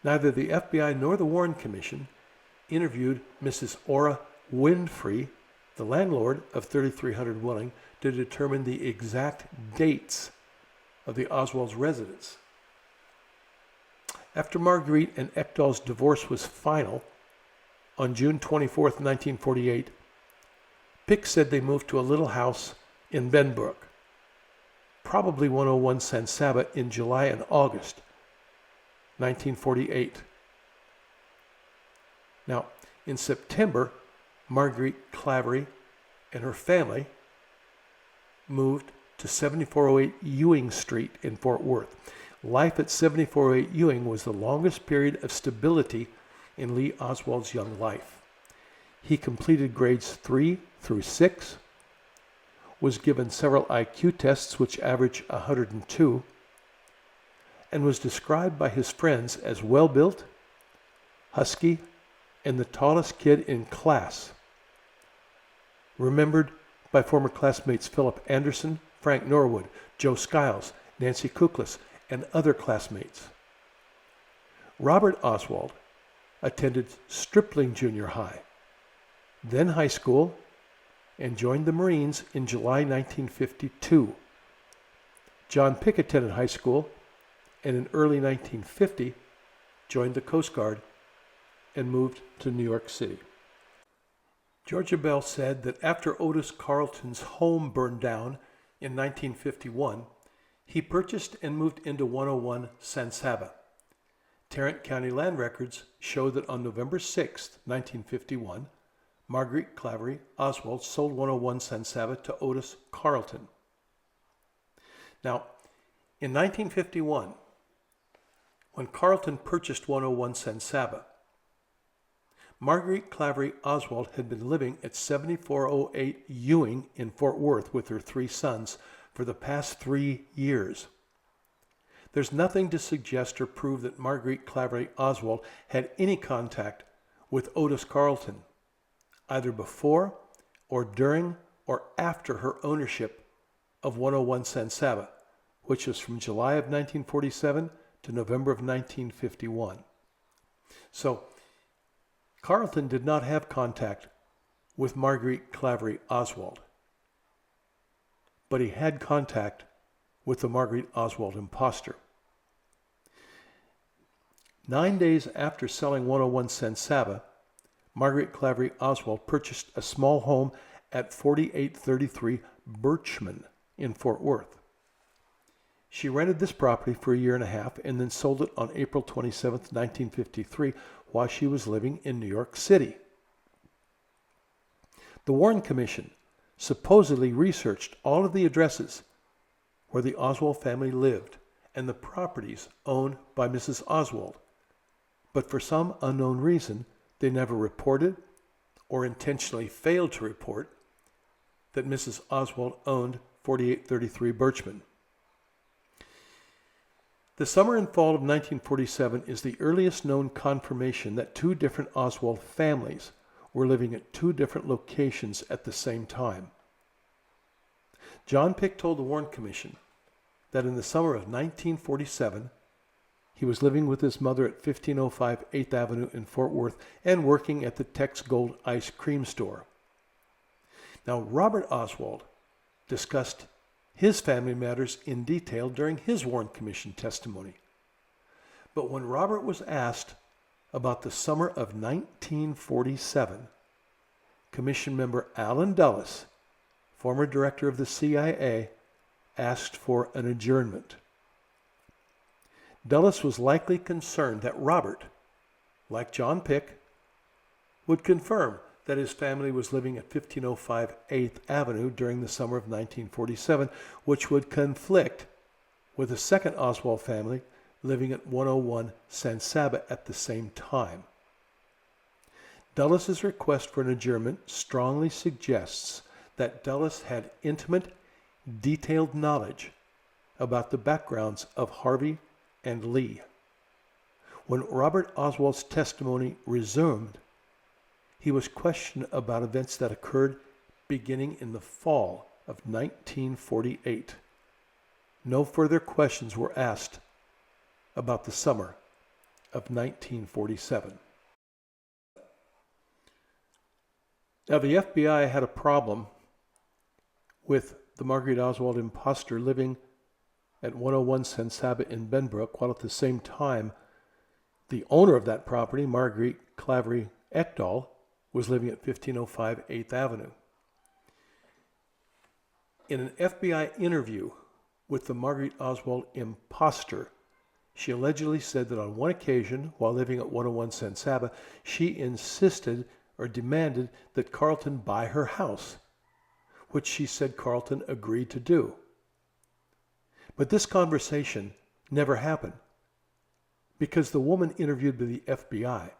neither the FBI nor the Warren Commission interviewed Mrs. Ora Winfrey, the landlord of 3300 Willing, to determine the exact dates of the Oswald's residence. After Marguerite and Ekdahl's divorce was final, on June 24, 1948, Pick said they moved to a little house in Benbrook, probably 101 San Saba, in July and August 1948. Now, in September, Marguerite Claverie and her family moved to 7408 Ewing Street in Fort Worth. Life at 7408 Ewing was the longest period of stability in LEE Oswald's young life. He completed grades 3 through 6 was given several IQ tests which averaged 102, and was described by his friends as well-built, husky, and the tallest kid in class. Remembered by former classmates Philip Anderson, Frank Norwood, Joe Skiles, Nancy Kuklas, and other classmates. Robert Oswald attended Stripling Junior High, then high school, and joined the Marines in July 1952. John Pick attended high school and in early 1950 joined the Coast Guard and moved to New York City. Georgia Bell said that after Otis Carlton's home burned down in 1951, he purchased and moved into 101 San Saba. Tarrant County land records show that on November 6, 1951, Marguerite Clavery Oswald sold 101 San Saba to Otis Carlton. Now, in 1951, when Carlton purchased 101 San Saba, Marguerite Clavery Oswald had been living at 7408 Ewing in Fort Worth with her 3 sons for the past 3 years. There's nothing to suggest or prove that Marguerite Clavery Oswald had any contact with Otis Carlton, either before or during or after her ownership of 101 San Saba, which was from July of 1947 to November of 1951. So, Carlton did not have contact with Marguerite Clavery Oswald, but he had contact with the Marguerite Oswald imposter. 9 days after selling 101 San Saba, Marguerite Clavery Oswald purchased a small home at 4833 Birchman in Fort Worth. She rented this property for a year and a half and then sold it on April 27, 1953, while she was living in New York City. The Warren Commission supposedly researched all of the addresses where the Oswald family lived and the properties owned by Mrs. Oswald, but for some unknown reason, they never reported or intentionally failed to report that Mrs. Oswald owned 4833 Birchman. The summer and fall of 1947 is the earliest known confirmation that 2 different Oswald families were living at 2 different locations at the same time. John Pick told the Warren Commission that in the summer of 1947, he was living with his mother at 1505 8th Avenue in Fort Worth and working at the Tex Gold ice cream store. Now, Robert Oswald discussed his family matters in detail during his Warren Commission testimony. But when Robert was asked about the summer of 1947, Commission member Allen Dulles, former director of the CIA, asked for an adjournment. Dulles was likely concerned that Robert, like John Pick, would confirm that his family was living at 1505 8th Avenue during the summer of 1947, which would conflict with the second Oswald family living at 101 San Saba at the same time. Dulles' request for an adjournment strongly suggests that Dulles had intimate, detailed knowledge about the backgrounds of Harvey and Lee. When Robert Oswald's testimony resumed, he was questioned about events that occurred beginning in the fall of 1948. No further questions were asked about the summer of 1947. Now, the FBI had a problem with the Marguerite Oswald imposter living at 101 San Saba in Benbrook, while at the same time, the owner of that property, Marguerite Clavery Ekdahl, was living at 1505 8th Avenue. In an FBI interview with the Marguerite Oswald imposter, she allegedly said that on one occasion, while living at 101 San Saba, she insisted or demanded that Carlton buy her house, which she said Carlton agreed to do. But this conversation never happened because the woman interviewed by the FBI,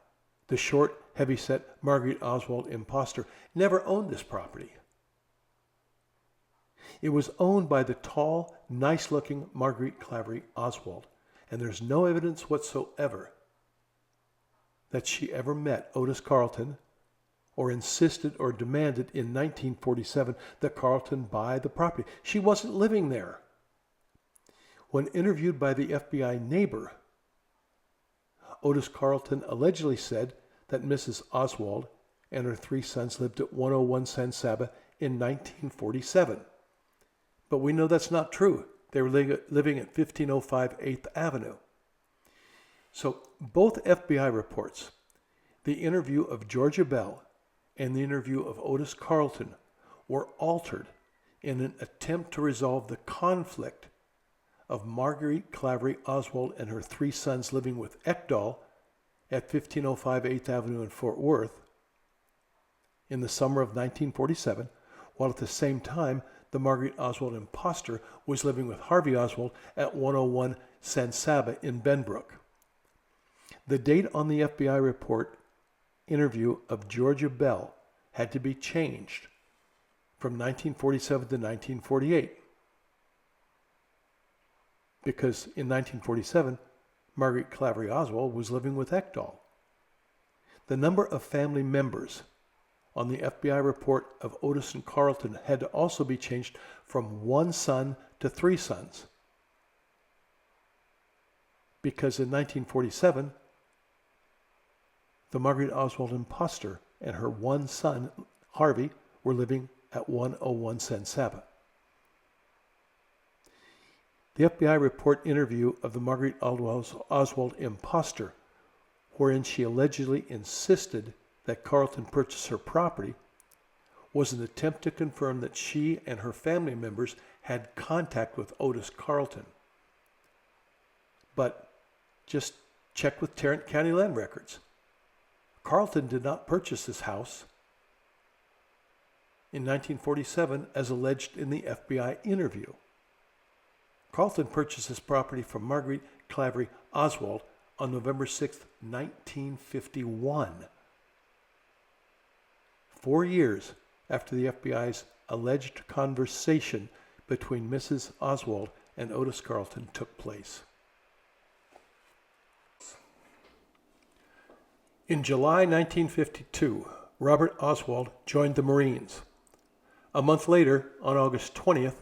the short, heavyset Marguerite Oswald imposter, never owned this property. It was owned by the tall, nice-looking Marguerite Claverie Oswald, and there's no evidence whatsoever that she ever met Otis Carlton or insisted or demanded in 1947 that Carlton buy the property. She wasn't living there. When interviewed by the FBI neighbor, Otis Carlton allegedly said that Mrs. Oswald and her 3 sons lived at 101 San Saba in 1947. But we know that's not true. They were living at 1505 8th Avenue. So both FBI reports, the interview of Georgia Bell and the interview of Otis Carlton, were altered in an attempt to resolve the conflict of Marguerite Claverie Oswald and her 3 sons living with Ekdahl at 1505 8th Avenue in Fort Worth in the summer of 1947, while at the same time the Marguerite Oswald imposter was living with HARVEY Oswald at 101 San Saba in Benbrook. The date on the FBI report interview of Georgia Bell had to be changed from 1947 to 1948 because in 1947, Marguerite Claverie Oswald was living with Ekdahl. The number of family members on the FBI report of Otis and Carlton had to also be changed from 1 son to 3 sons. Because in 1947, the Marguerite Oswald imposter and her 1 son, Harvey, were living at 101 San Saba. The FBI report interview of the Marguerite Oswald imposter, wherein she allegedly insisted that Carlton purchase her property, was an attempt to confirm that she and her family members had contact with Otis Carlton. But just check with Tarrant County land records. Carlton did not purchase this house in 1947 as alleged in the FBI interview. Carlton purchased this property from Marguerite Claverie Oswald on November 6, 1951. 4 years after the FBI's alleged conversation between Mrs. Oswald and Otis Carlton took place. In July 1952, Robert Oswald joined the Marines. A month later, on August 20th,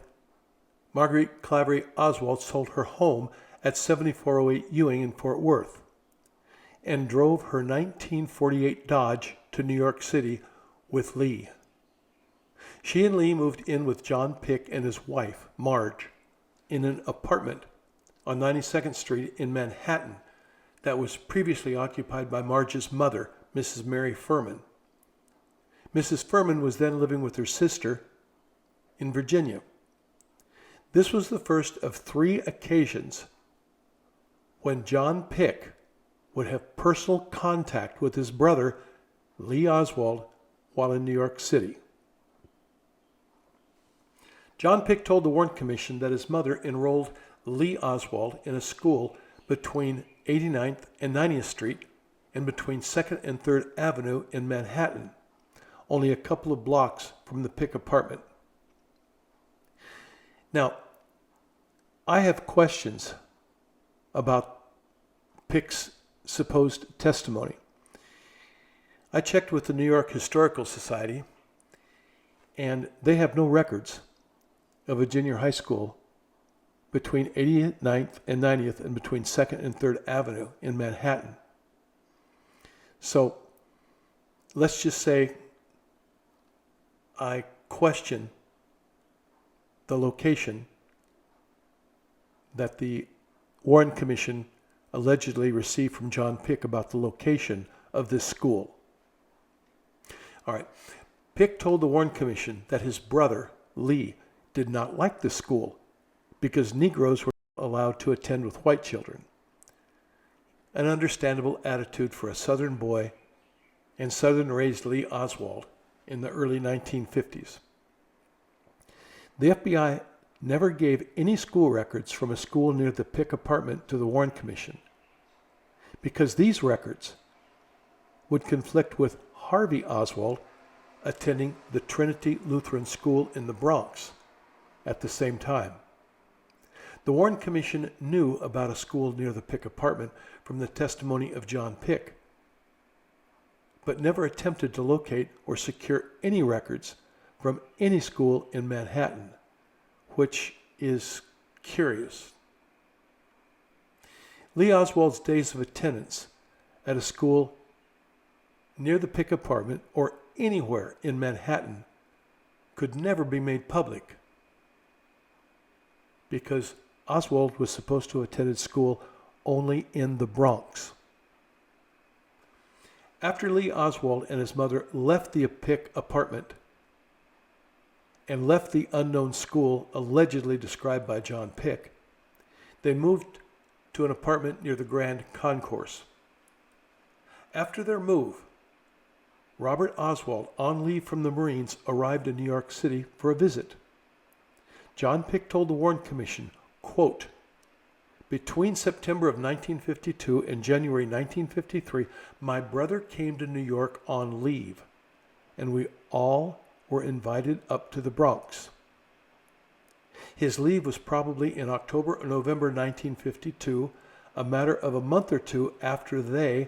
Marguerite Claverie Oswald sold her home at 7408 Ewing in Fort Worth and drove her 1948 Dodge to New York City with Lee. She and Lee moved in with John Pick and his wife, Marge, in an apartment on 92nd Street in Manhattan that was previously occupied by Marge's mother, Mrs. Mary Furman. Mrs. Furman was then living with her sister in Virginia. This was the first of 3 occasions when John Pick would have personal contact with his brother, Lee Oswald, while in New York City. John Pick told the Warren Commission that his mother enrolled Lee Oswald in a school between 89th and 90th Street and between 2nd and 3rd Avenue in Manhattan, only a couple of blocks from the Pick apartment. Now, I have questions about Pick's supposed testimony. I checked with the New York Historical Society, and they have no records of a junior high school between 89th and 90th and between 2nd and 3rd Avenue in Manhattan. So let's just say I question the location that the Warren Commission allegedly received from John Pick about the location of this school. All right. Pick told the Warren Commission that his brother, Lee, did not like the school because Negroes were allowed to attend with white children. An understandable attitude for a Southern boy and Southern-raised Lee Oswald in the early 1950s. The FBI never gave any school records from a school near the Pick apartment to the Warren Commission because these records would conflict with HARVEY Oswald attending the Trinity Lutheran School in the Bronx, at the same time. The Warren Commission knew about a school near the Pick apartment from the testimony of John Pick, but never attempted to locate or secure any records from any school in Manhattan, which is curious. Lee Oswald's days of attendance at a school near the Pick apartment or anywhere in Manhattan could never be made public, because Oswald was supposed to have attended school only in the Bronx. After Lee Oswald and his mother left the Pick apartment and left the unknown school allegedly described by John Pick, they moved to an apartment near the Grand Concourse. After their move, Robert Oswald, on leave from the Marines, arrived in New York City for a visit. John Pick told the Warren Commission, quote, "Between September of 1952 and January 1953, my brother came to New York on leave, and we all were invited up to the Bronx. His leave was probably in October or November 1952, a matter of a month or two after they,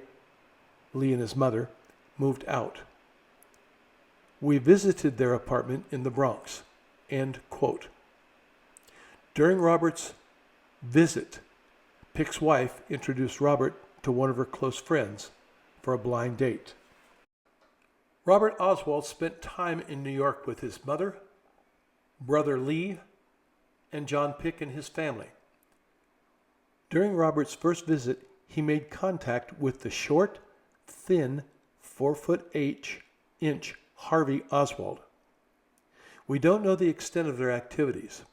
Lee and his mother, moved out. We visited their apartment in the Bronx." End quote. During Robert's visit, Pick's wife introduced Robert to one of her close friends for a blind date. Robert Oswald spent time in New York with his mother, brother Lee, and John Pick and his family. During Robert's first visit, he made contact with the short, thin, 4'8" HARVEY Oswald. We don't know the extent of their activities,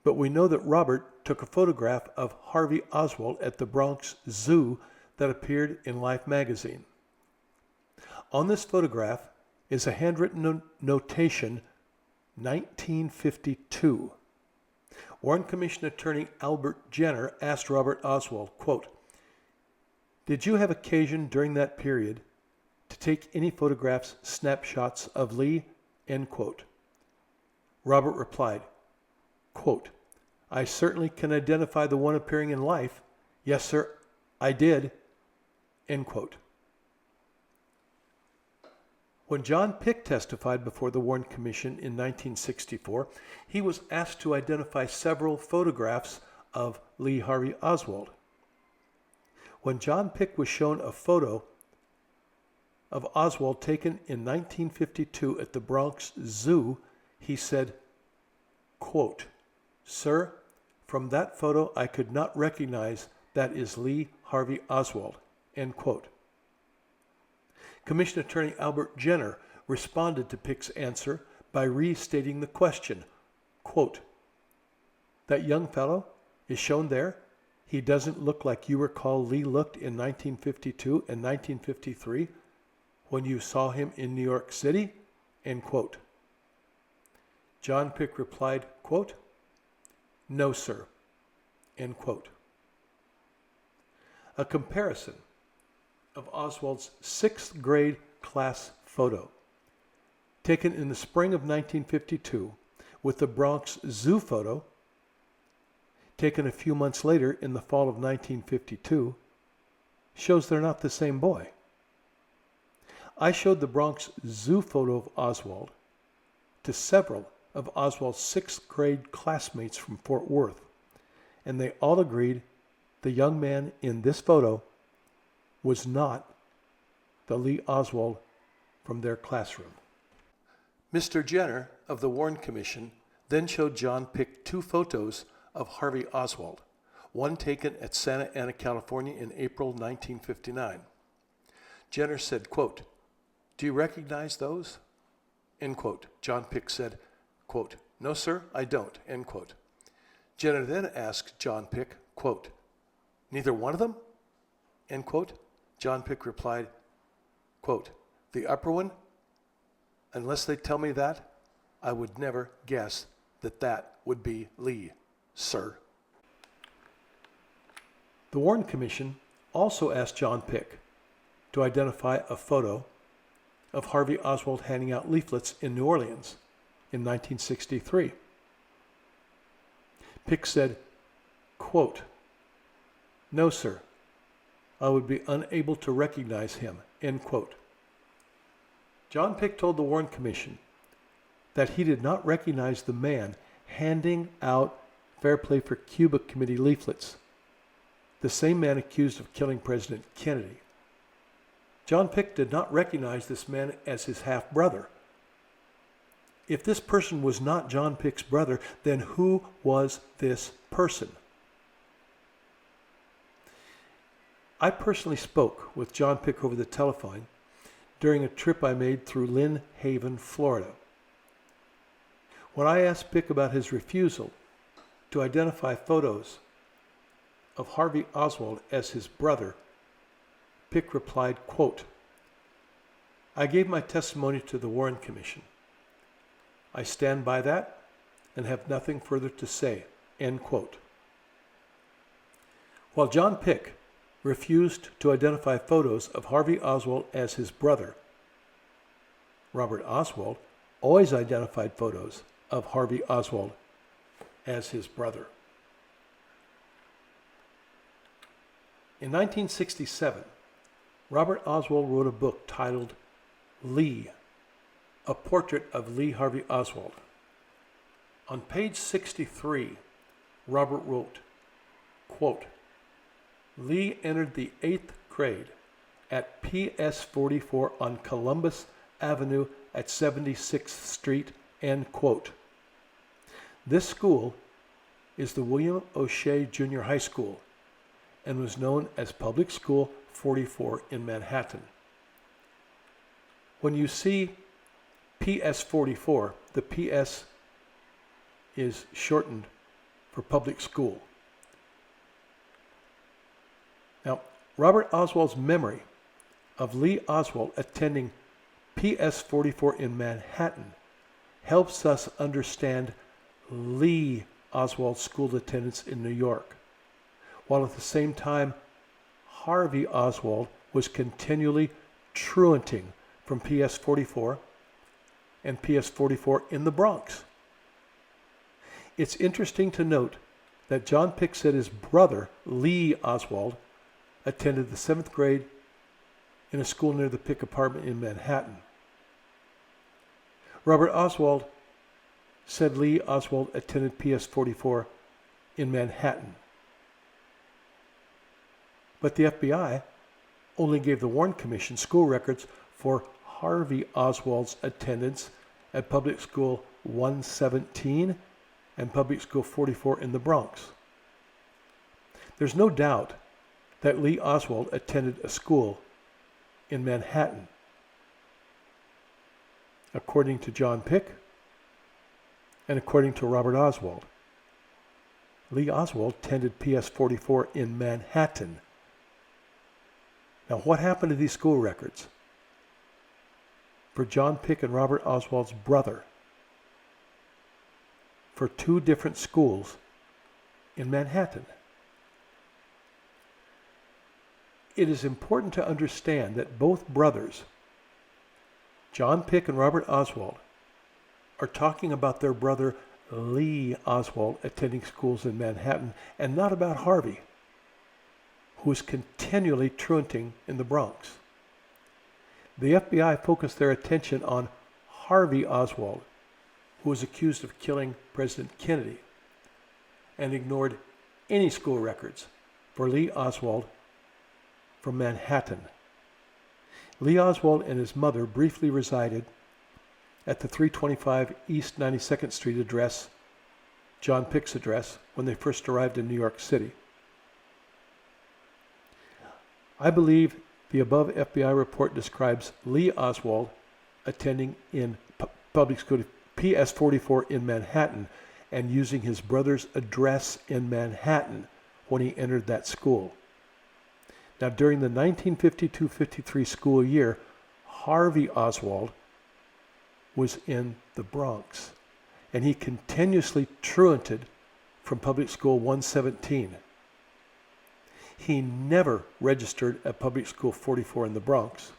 but we know that Robert took a photograph of HARVEY Oswald at the Bronx Zoo that appeared in Life magazine. On this photograph is a handwritten notation, 1952. Warren Commission attorney Albert Jenner asked Robert Oswald, quote, "Did you have occasion during that period to take any photographs, snapshots of Lee?" End quote. Robert replied, quote, "I certainly can identify the one appearing in Life. Yes, sir, I did." End quote. When John Pick testified before the Warren Commission in 1964, he was asked to identify several photographs of Lee Harvey Oswald. When John Pick was shown a photo of Oswald taken in 1952 at the Bronx Zoo, he said, quote, "Sir, from that photo I could not recognize that is Lee Harvey Oswald." End quote. Commission Attorney Albert Jenner responded to Pick's answer by restating the question, quote, "That young fellow is shown there. He doesn't look like you recall Lee looked in 1952 and 1953 when you saw him in New York City?" End quote. John Pick replied, quote, "No, sir." End quote. A comparison of Oswald's 6th grade class photo, taken in the spring of 1952, with the Bronx Zoo photo, taken a few months later in the fall of 1952, shows they're not the same boy. I showed the Bronx Zoo photo of Oswald to several of Oswald's 6th grade classmates from Fort Worth, and they all agreed the young man in this photo was not the Lee Oswald from their classroom. Mr. Jenner of the Warren Commission then showed John Pick 2 photos of Harvey Oswald, one taken at Santa Ana, California in April 1959. Jenner said, quote, "Do you recognize those?" End quote. John Pick said, quote, "No, sir, I don't." End quote. Jenner then asked John Pick, quote, "Neither one of them?" End quote. John Pick replied, quote, "The upper one? Unless they tell me that, I would never guess that that would be Lee, sir." The Warren Commission also asked John Pick to identify a photo of Harvey Oswald handing out leaflets in New Orleans in 1963. Pick said, quote, "No, sir, I would be unable to recognize him," end quote. John Pick told the Warren Commission that he did not recognize the man handing out Fair Play for Cuba Committee leaflets, the same man accused of killing President Kennedy. John Pick did not recognize this man as his half-brother. If this person was not John Pick's brother, then who was this person? I personally spoke with John Pick over the telephone during a trip I made through Lynn Haven, Florida. When I asked Pick about his refusal to identify photos of HARVEY Oswald as his brother, Pick replied, quote, "I gave my testimony to the Warren Commission. I stand by that and have nothing further to say," end quote. While John Pick refused to identify photos of HARVEY Oswald as his brother, Robert Oswald always identified photos of HARVEY Oswald as his brother. In 1967, Robert Oswald wrote a book titled LEE, A Portrait of Lee Harvey Oswald. On page 63, Robert wrote, quote, "Lee entered the 8th grade at PS 44 on Columbus Avenue at 76th Street," end quote. This school is the William O'Shea Junior High School and was known as Public School 44 in Manhattan. When you see PS 44, the PS is shortened for public school. Now, Robert Oswald's memory of Lee Oswald attending PS 44 in Manhattan helps us understand Lee Oswald's school attendance in New York, while at the same time HARVEY Oswald was continually truanting from PS 44 and PS 44 in the Bronx. It's interesting to note that John Pick said his brother, Lee Oswald, attended the 7th grade in a school near the Pick apartment in Manhattan. Robert Oswald said Lee Oswald attended PS 44 in Manhattan. But the FBI only gave the Warren Commission school records for HARVEY Oswald's attendance at Public School 117 and Public School 44 in the Bronx. There's no doubt that Lee Oswald attended a school in Manhattan. According to John Pick and according to Robert Oswald, Lee Oswald attended PS 44 in Manhattan. Now, what happened to these school records for John Pick and Robert Oswald's brother for two different schools in Manhattan? It is important to understand that both brothers, John Pick and Robert Oswald, are talking about their brother Lee Oswald attending schools in Manhattan and not about HARVEY, who is continually truanting in the Bronx. The FBI focused their attention on HARVEY Oswald, who was accused of killing President Kennedy, and ignored any school records for Lee Oswald from Manhattan. Lee Oswald and his mother briefly resided at the 325 East 92nd Street address, John Pick's address, when they first arrived in New York City. I believe the above FBI report describes Lee Oswald attending in public school PS 44 in Manhattan and using his brother's address in Manhattan when he entered that school. Now, during the 1952-53 school year, HARVEY Oswald was in the Bronx, and he continuously truanted from Public School 117. He never registered at Public School 44 in the Bronx,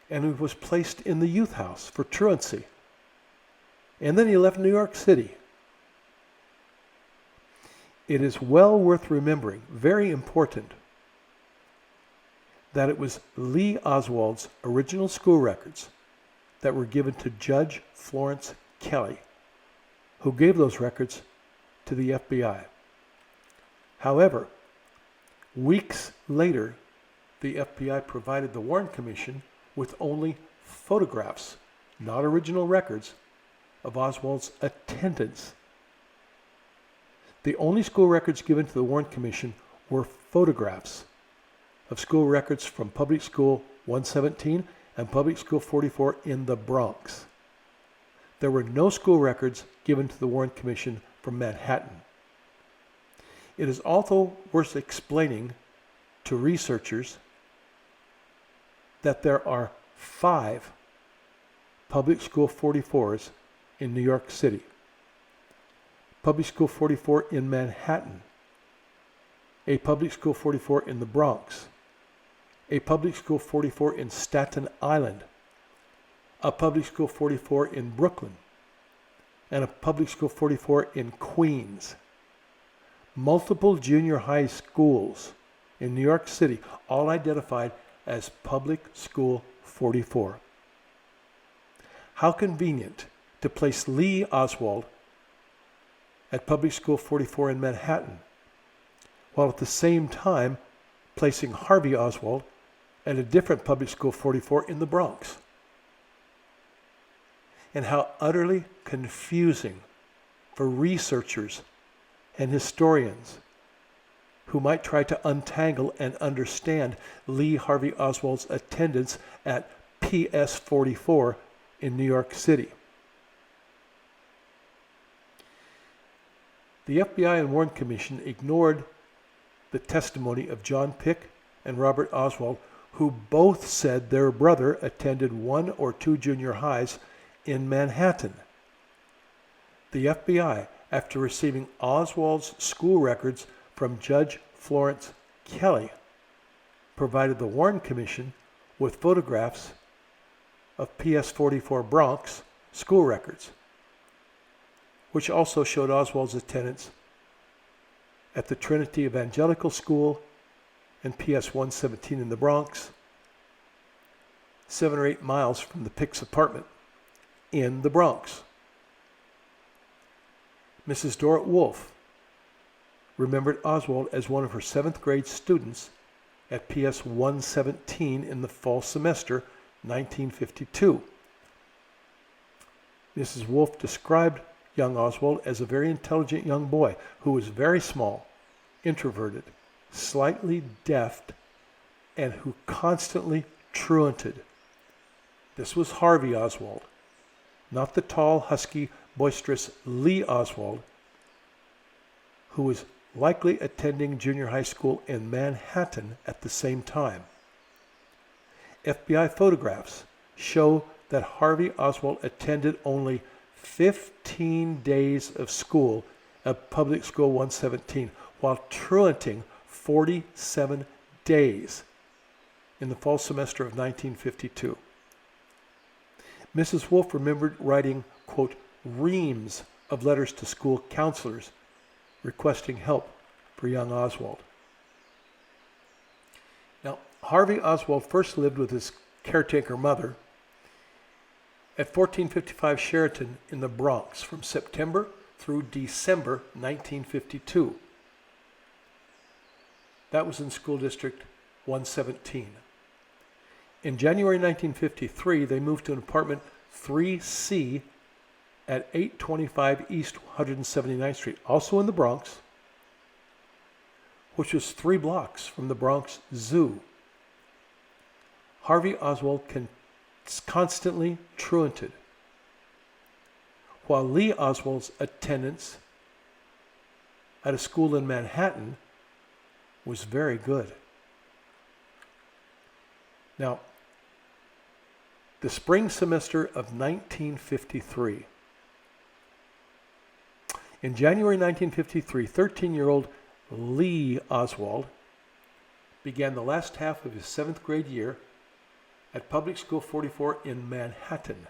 and he was placed in the youth house for truancy. And then he left New York City. It is well worth remembering, very important, that it was LEE Oswald's original school records that were given to Judge Florence Kelly, who gave those records to the FBI. However, weeks later, the FBI provided the Warren Commission with only photographs, not original records, of Oswald's attendance. The only school records given to the Warren Commission were photographs of school records from Public School 117 and Public School 44 in the Bronx. There were no school records given to the Warren Commission from Manhattan. It is also worth explaining to researchers that there are 5 Public School 44s in New York City, Public School 44 in Manhattan, a Public School 44 in the Bronx, a Public School 44 in Staten Island, a Public School 44 in Brooklyn, and a Public School 44 in Queens. Multiple junior high schools in New York City, all identified as Public School 44. How convenient to place LEE Oswald at Public School 44 in Manhattan, while at the same time placing HARVEY Oswald at a different Public School 44 in the Bronx. And how utterly confusing for researchers and historians who might try to untangle and understand LEE Harvey Oswald's attendance at PS 44 in New York City. The FBI and Warren Commission ignored the testimony of John Pick and Robert Oswald, who both said their brother attended 1 or 2 junior highs in Manhattan. The FBI, after receiving Oswald's school records from Judge Florence Kelly, provided the Warren Commission with photographs of PS 44 Bronx school records, which also showed Oswald's attendance at the Trinity Evangelical School and PS 117 in the Bronx, 7 or 8 miles from the Pick's apartment in the Bronx. Mrs. Dorrit Wolfe remembered Oswald as one of her 7th grade students at PS 117 in the fall semester 1952. Mrs. Wolfe described young Oswald as a very intelligent young boy who was very small, introverted, slightly deaf, and who constantly truanted. This was HARVEY Oswald, not the tall, husky, boisterous LEE Oswald, who was likely attending junior high school in Manhattan at the same time. FBI photographs show that HARVEY Oswald attended only 15 days of school at Public School 117, while truanting 47 days in the fall semester of 1952. Mrs. Wolfe remembered writing, quote, reams of letters to school counselors requesting help for young Oswald. Now, HARVEY Oswald first lived with his caretaker mother at 1455 Sheraton in the Bronx from September through December 1952. That was in School District 117. In January 1953, they moved to an apartment 3C at 825 East 179th Street, also in the Bronx, which was 3 blocks from the Bronx Zoo. HARVEY Oswald constantly truanted, while LEE Oswald's attendance at a school in Manhattan was very good. Now, the spring semester of 1953. In January 1953, 13-year-old LEE Oswald began the last half of his 7th grade year at Public School 44 in Manhattan.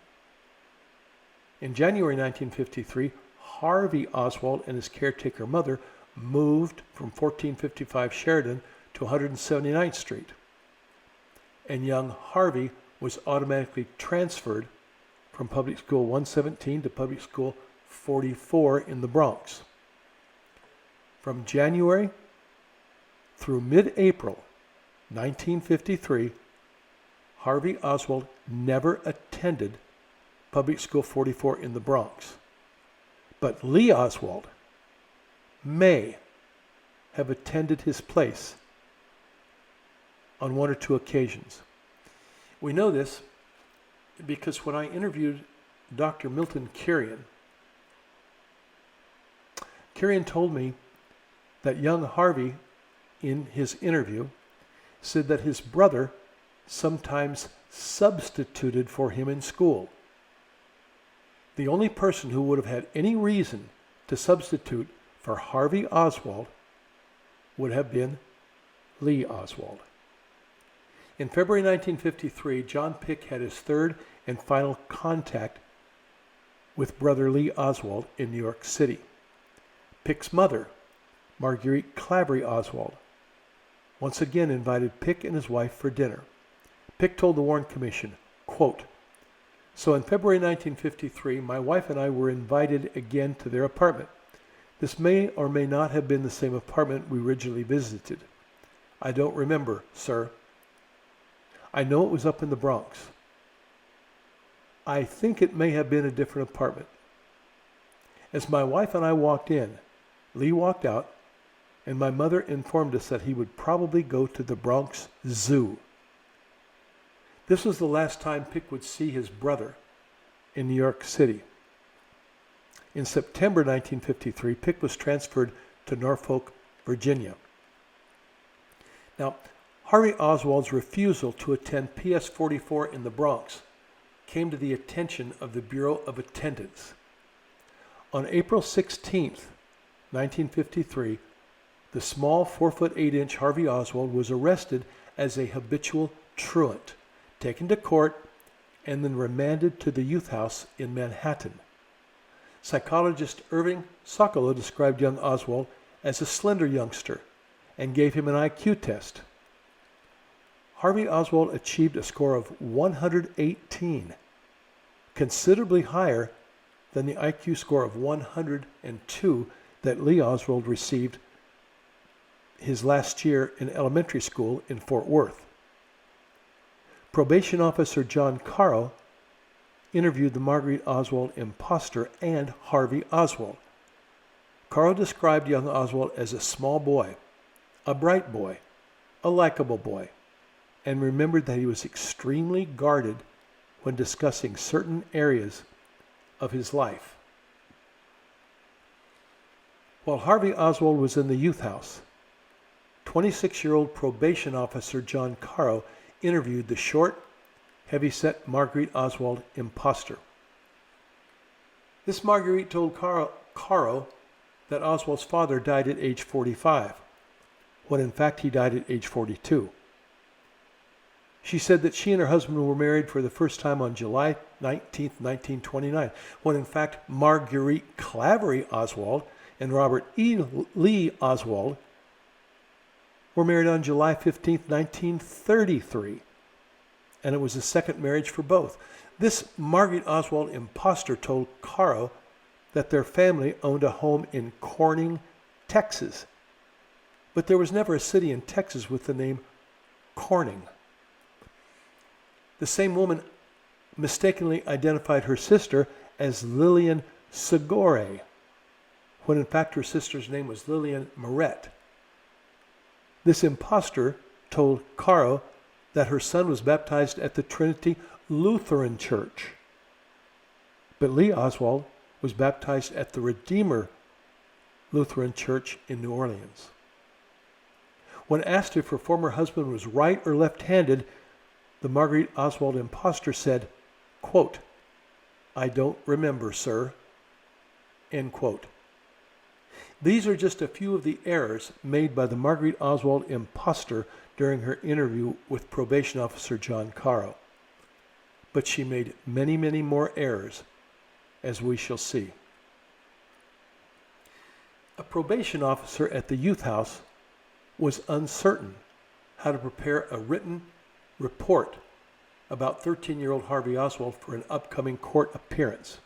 In January 1953, HARVEY Oswald and his caretaker mother moved from 1455 Sheridan to 179th Street, and young Harvey was automatically transferred from Public School 117 to Public School 44 in the Bronx. From January through mid-April 1953, Harvey Oswald never attended Public School 44 in the Bronx, but LEE Oswald may have attended his place on one or two occasions. We know this because when I interviewed Dr. Milton Kirian told me that young Harvey, in his interview, said that his brother sometimes substituted for him in school. The only person who would have had any reason to substitute for Harvey Oswald would have been LEE Oswald. In February 1953, John Pick had his third and final contact with brother LEE Oswald in New York City. Pick's mother, Marguerite Oswald, once again invited Pick and his wife for dinner. Pick told the Warren Commission, quote, "So in February 1953, my wife and I were invited again to their apartment. This may or may not have been the same apartment we originally visited. I don't remember, sir. I know it was up in the Bronx. I think it may have been a different apartment. As my wife and I walked in, Lee walked out, and my mother informed us that he would probably go to the Bronx Zoo." This was the last time Pick would see his brother in New York City. In September 1953, Pick was transferred to Norfolk, Virginia. Now, Harvey Oswald's refusal to attend PS 44 in the Bronx came to the attention of the Bureau of Attendance. On April 16, 1953, the small 4'8" Harvey Oswald was arrested as a habitual truant, taken to court, and then remanded to the youth house in Manhattan. Psychologist Irving Sokolow described young Oswald as a slender youngster and gave him an IQ test. Harvey Oswald achieved a score of 118, considerably higher than the IQ score of 102 that LEE Oswald received his last year in elementary school in Fort Worth. Probation officer John Caro interviewed the Marguerite Oswald imposter and Harvey Oswald. Caro described young Oswald as a small boy, a bright boy, a likable boy, and remembered that he was extremely guarded when discussing certain areas of his life. While Harvey Oswald was in the youth house, 26-year-old probation officer John Caro interviewed the short, heavy-set Marguerite Oswald imposter. This Marguerite told Caro that Oswald's father died at age 45, when in fact he died at age 42. She said that she and her husband were married for the first time on July 19, 1929, when in fact Marguerite Oswald and Robert LEE Oswald were married on July 15, 1933, and it was a second marriage for both. This Marguerite Oswald imposter told Caro that their family owned a home in Corning, Texas, but there was never a city in Texas with the name Corning. The same woman mistakenly identified her sister as Lillian Segore, when in fact her sister's name was Lillian Moret. This imposter told Caro that her son was baptized at the Trinity Lutheran Church, but LEE Oswald was baptized at the Redeemer Lutheran Church in New Orleans. When asked if her former husband was right or left-handed, the Marguerite Oswald imposter said, quote, "I don't remember, sir," end quote. These are just a few of the errors made by the Marguerite Oswald imposter during her interview with probation officer John Caro. But she made many, many more errors, as we shall see. A probation officer at the youth house was uncertain how to prepare a written report about 13-year-old Harvey Oswald for an upcoming court appearance.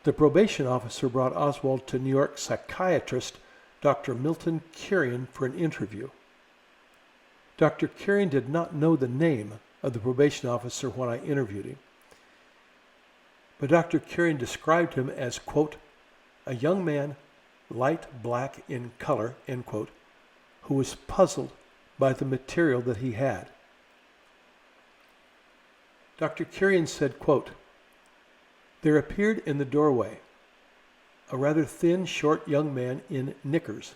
The probation officer brought Oswald to New York psychiatrist Dr. Milton Kurian for an interview. Dr. Kurian did not know the name of the probation officer when I interviewed him, but Dr. Kurian described him as, quote, a young man, light black in color, end quote, who was puzzled by the material that he had. Dr. Kurian said, quote, there appeared in the doorway a rather thin, short young man in knickers.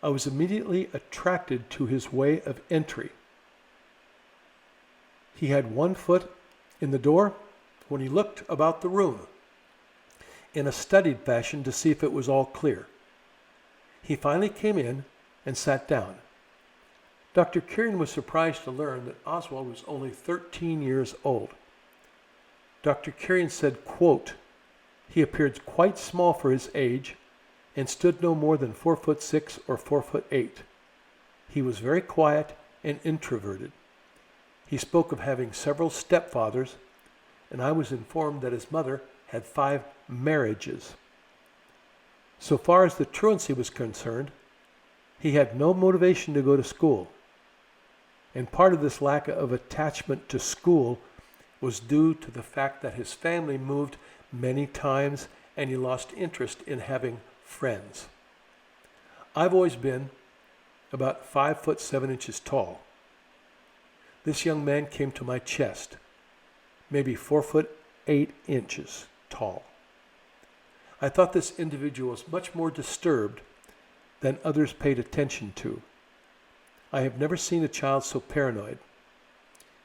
I was immediately attracted to his way of entry. He had one foot in the door when he looked about the room in a studied fashion to see if it was all clear. He finally came in and sat down. Dr. Kurian was surprised to learn that Oswald was only 13 years old. Dr. Kurian said, quote, he appeared quite small for his age and stood no more than 4'6" or 4'8". He was very quiet and introverted. He spoke of having several stepfathers, and I was informed that his mother had 5 marriages. So far as the truancy was concerned, he had no motivation to go to school, and part of this lack of attachment to school was due to the fact that his family moved many times and he lost interest in having friends. I've always been about 5'7" tall. This young man came to my chest, maybe 4'8" tall. I thought this individual was much more disturbed than others paid attention to. I have never seen a child so paranoid.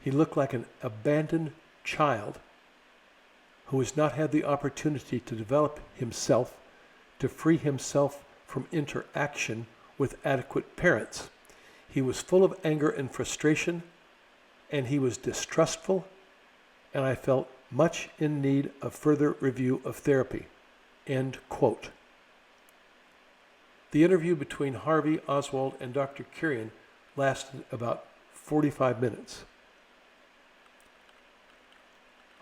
He looked like an abandoned child who has not had the opportunity to develop himself, to free himself from interaction with adequate parents. He was full of anger and frustration, and he was distrustful, and I felt much in need of further review of therapy. End quote. The interview between Harvey Oswald and Dr. Kurian lasted about 45 minutes.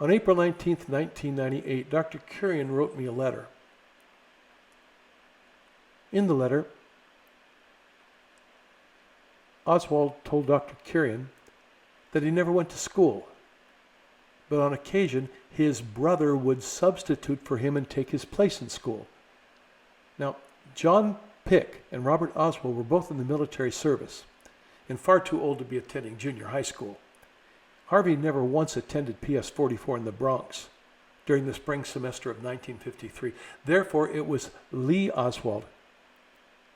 On April 19, 1998, Dr. Kurian wrote me a letter. In the letter, Oswald told Dr. Kurian that he never went to school, but on occasion his brother would substitute for him and take his place in school. Now, John Pick and Robert Oswald were both in the military service and far too old to be attending junior high school. Harvey never once attended PS 44 in the Bronx during the spring semester of 1953. Therefore, it was LEE Oswald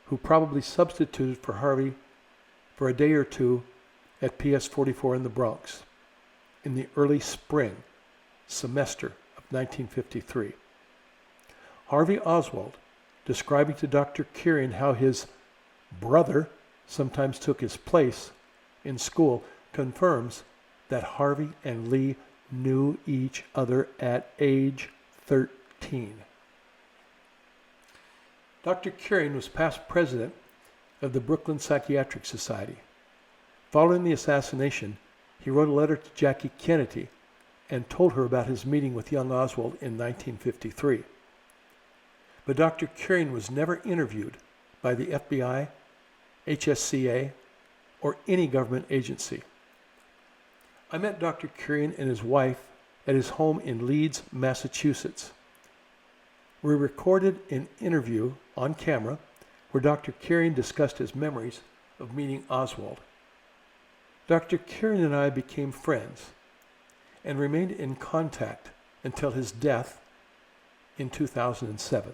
who probably substituted for Harvey for a day or two at PS 44 in the Bronx in the early spring semester of 1953. Harvey Oswald, describing to Dr. Kurian how his brother sometimes took his place in school, confirms that Harvey and Lee knew each other at age 13. Dr. Kurian was past president of the Brooklyn Psychiatric Society. Following the assassination, he wrote a letter to Jackie Kennedy and told her about his meeting with young Oswald in 1953. But Dr. Kurian was never interviewed by the FBI, HSCA, or any government agency. I met Dr. Kurian and his wife at his home in Leeds, Massachusetts. We recorded an interview on camera where Dr. Kurian discussed his memories of meeting Oswald. Dr. Kurian and I became friends and remained in contact until his death in 2007.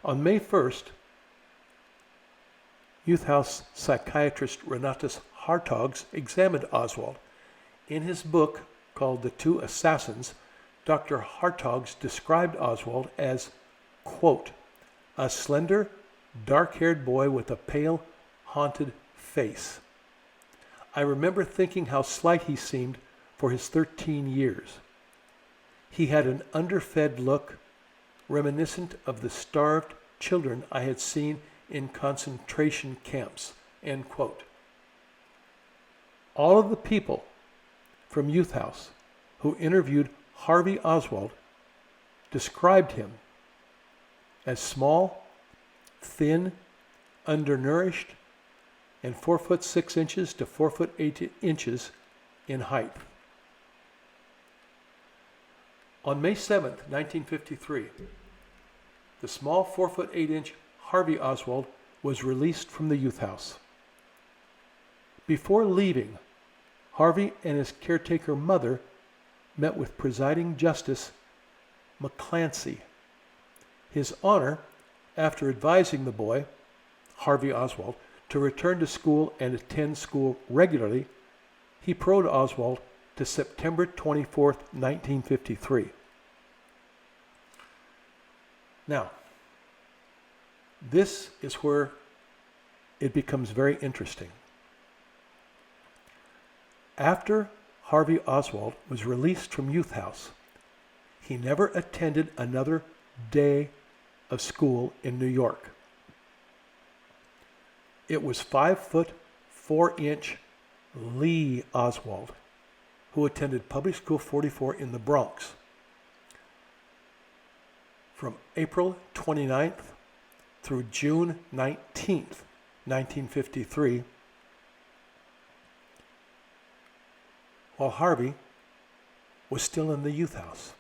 On May 1st, Youth House psychiatrist Renatus Hartogs examined Oswald. In his book called The Two Assassins, Dr. Hartogs described Oswald as, quote, a slender, dark-haired boy with a pale, haunted face. I remember thinking how slight he seemed for his 13 years. He had an underfed look, reminiscent of the starved children I had seen in concentration camps, end quote. All of the people from Youth House who interviewed HARVEY Oswald described him as small, thin, undernourished, and 4 foot 6 inches to 4 foot 8 inches in height. On May 7th, 1953, the small 4 foot 8 inch HARVEY Oswald was released from the youth house. Before leaving, HARVEY and his caretaker mother met with presiding Justice McClancy. His Honor, after advising the boy, HARVEY Oswald, to return to school and attend school regularly, he paroled Oswald to September 24th, 1953. Now, this is where it becomes very interesting. After HARVEY Oswald was released from Youth House, he never attended another day of school in New York. It was 5 foot 4 inch LEE Oswald, who attended Public School 44 in the Bronx. From April 29th through June 19th, 1953, while HARVEY was still in the youth house.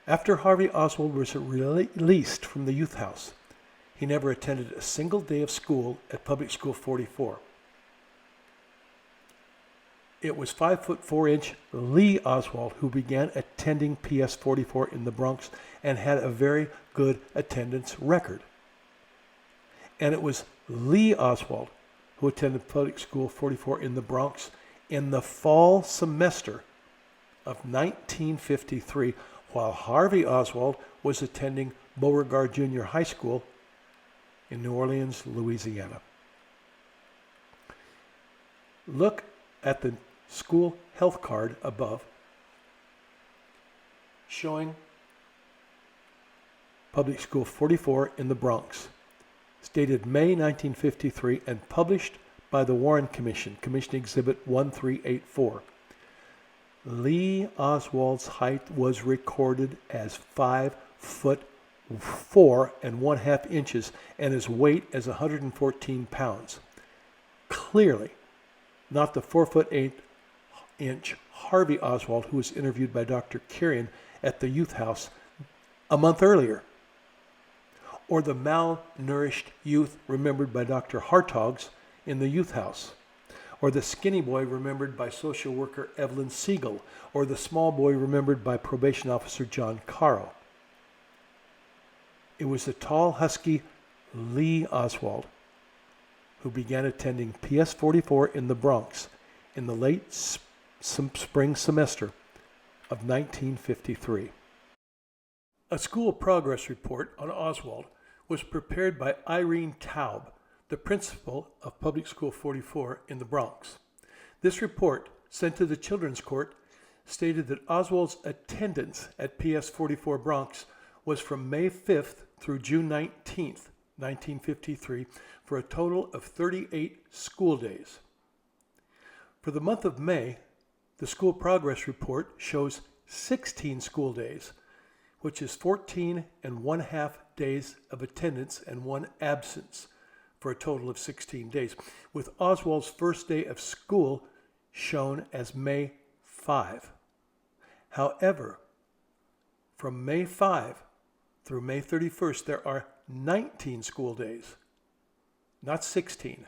After HARVEY Oswald was released from the youth house, he never attended a single day of school at Public School 44. It was 5 foot 4 inch LEE Oswald who began attending PS 44 in the Bronx and had a very good attendance record. And it was LEE Oswald who attended Public School 44 in the Bronx in the fall semester of 1953, while HARVEY Oswald was attending Bogard Junior High School in New Orleans, Louisiana. Look at the school health card above, showing Public School 44 in the Bronx, dated May 1953 and published by the Warren Commission, Commission Exhibit 1384. LEE Oswald's height was recorded as 5 foot 4 1/2 inches and his weight as 114 pounds. Clearly not the 4 foot 8 inch HARVEY Oswald who was interviewed by Dr. Kirian at the youth house a month earlier, or the malnourished youth remembered by Dr. Hartogs in the youth house, or the skinny boy remembered by social worker Evelyn Siegel, or the small boy remembered by probation officer John Caro. It was the tall, husky LEE Oswald who began attending PS 44 in the Bronx in the late spring semester of 1953. A school progress report on Oswald was prepared by Irene Taub, the principal of Public School 44 in the Bronx. This report, sent to the Children's Court, stated that Oswald's attendance at PS 44 Bronx was from May 5th through June 19th, 1953, for a total of 38 school days. For the month of May, the school progress report shows 16 school days, which is 14 1/2 days of attendance and 1 absence, for a total of 16 days, with Oswald's first day of school shown as May 5. However, from May 5 through May 31st, there are 19 school days, not 16.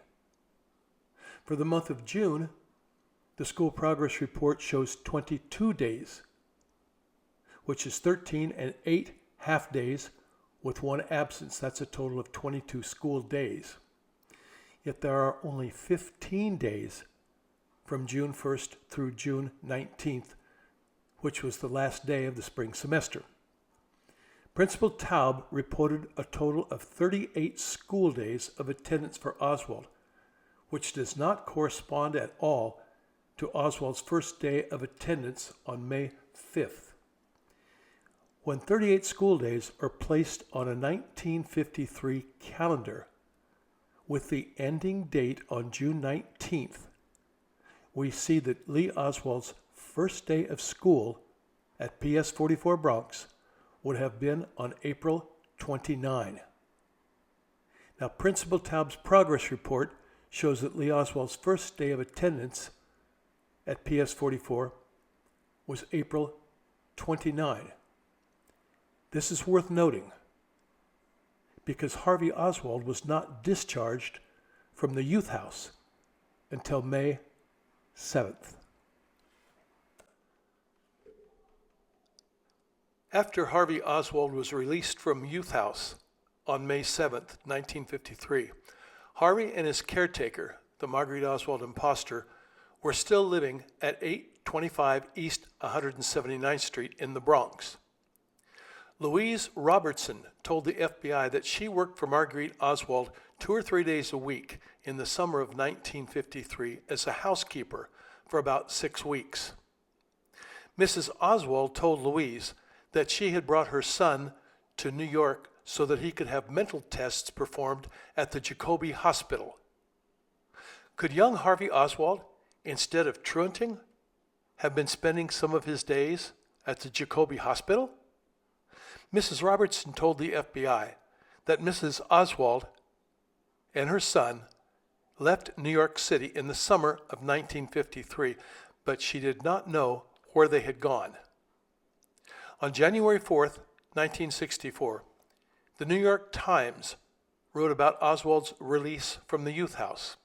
For the month of June, the school progress report shows 22 days, which is 13 8/2 days with 1 absence. That's a total of 22 school days. Yet there are only 15 days from June 1st through June 19th, which was the last day of the spring semester. Principal Taub reported a total of 38 school days of attendance for Oswald, which does not correspond at all to Oswald's first day of attendance on May 5th. When 38 school days are placed on a 1953 calendar with the ending date on June 19th, we see that LEE Oswald's first day of school at PS 44 Bronx would have been on April 29. Now, Principal Taub's progress report shows that LEE Oswald's first day of attendance at PS 44 was April 29. This is worth noting because HARVEY Oswald was not discharged from the youth house until May 7th. After HARVEY Oswald was released from youth house on May 7th, 1953, Harvey and his caretaker, the Marguerite Oswald impostor, were still living at 825 East 179th Street in the Bronx. Louise Robertson told the FBI that she worked for Marguerite Oswald 2 or 3 days a week in the summer of 1953 as a housekeeper for about 6 weeks. Mrs. Oswald told Louise that she had brought her son to New York so that he could have mental tests performed at the Jacobi Hospital. Could young HARVEY Oswald, instead of truanting, have been spending some of his days at the Jacobi Hospital? Mrs. Robertson told the FBI that Mrs. Oswald and her son left New York City in the summer of 1953, but she did not know where they had gone. On January 4th, 1964, the New York Times wrote about Oswald's release from the youth house.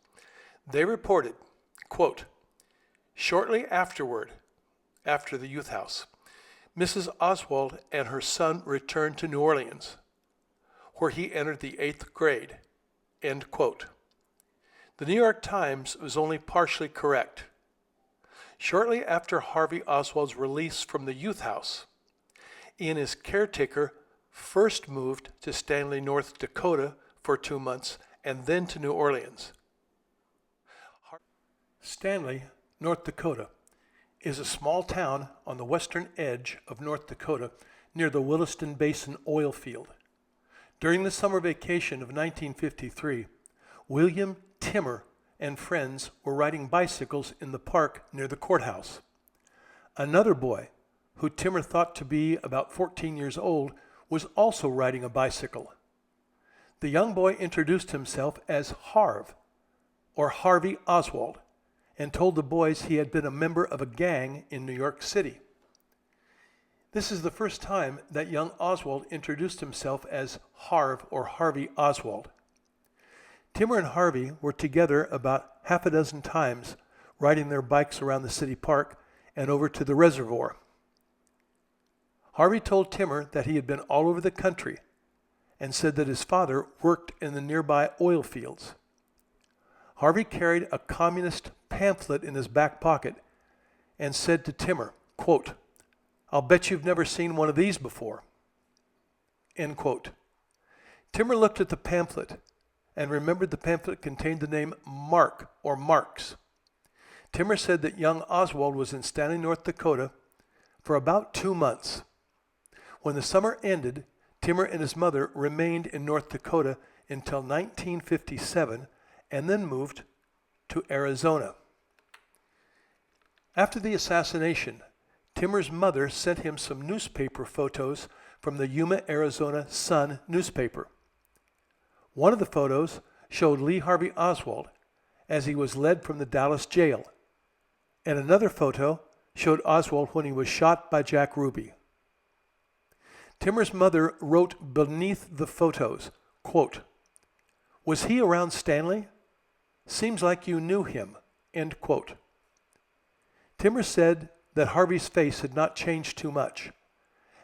They reported, quote, "Shortly afterward, after the youth house, Mrs. Oswald and her son returned to New Orleans, where he entered the 8th grade," end quote. The New York Times was only partially correct. Shortly after HARVEY Oswald's release from the youth house, he and his caretaker first moved to Stanley, North Dakota for 2 months and then to New Orleans. Stanley, North Dakota, is a small town on the western edge of North Dakota near the Williston Basin oil field. During the summer vacation of 1953, William Timmer and friends were riding bicycles in the park near the courthouse. Another boy, who Timmer thought to be about 14 years old, was also riding a bicycle. The young boy introduced himself as Harv, or HARVEY Oswald, and told the boys he had been a member of a gang in New York City. This is the first time that young Oswald introduced himself as Harv or HARVEY Oswald. Timmer and Harvey were together about half a dozen times, riding their bikes around the city park and over to the reservoir. Harvey told Timmer that he had been all over the country and said that his father worked in the nearby oil fields. Harvey carried a communist pamphlet in his back pocket and said to Timmer, quote, "I'll bet you've never seen one of these before," end quote. Timmer looked at the pamphlet and remembered the pamphlet contained the name Mark or Marks. Timmer said that young Oswald was in Stanley, North Dakota for about 2 months. When the summer ended, Timmer and his mother remained in North Dakota until 1957 and then moved to Arizona. After the assassination, Timmer's mother sent him some newspaper photos from the Yuma, Arizona Sun newspaper. One of the photos showed Lee Harvey Oswald as he was led from the Dallas jail, and another photo showed Oswald when he was shot by Jack Ruby. Timmer's mother wrote beneath the photos, quote, "Was he around Stanley? Seems like you knew him," end quote. Timmer said that Harvey's face had not changed too much,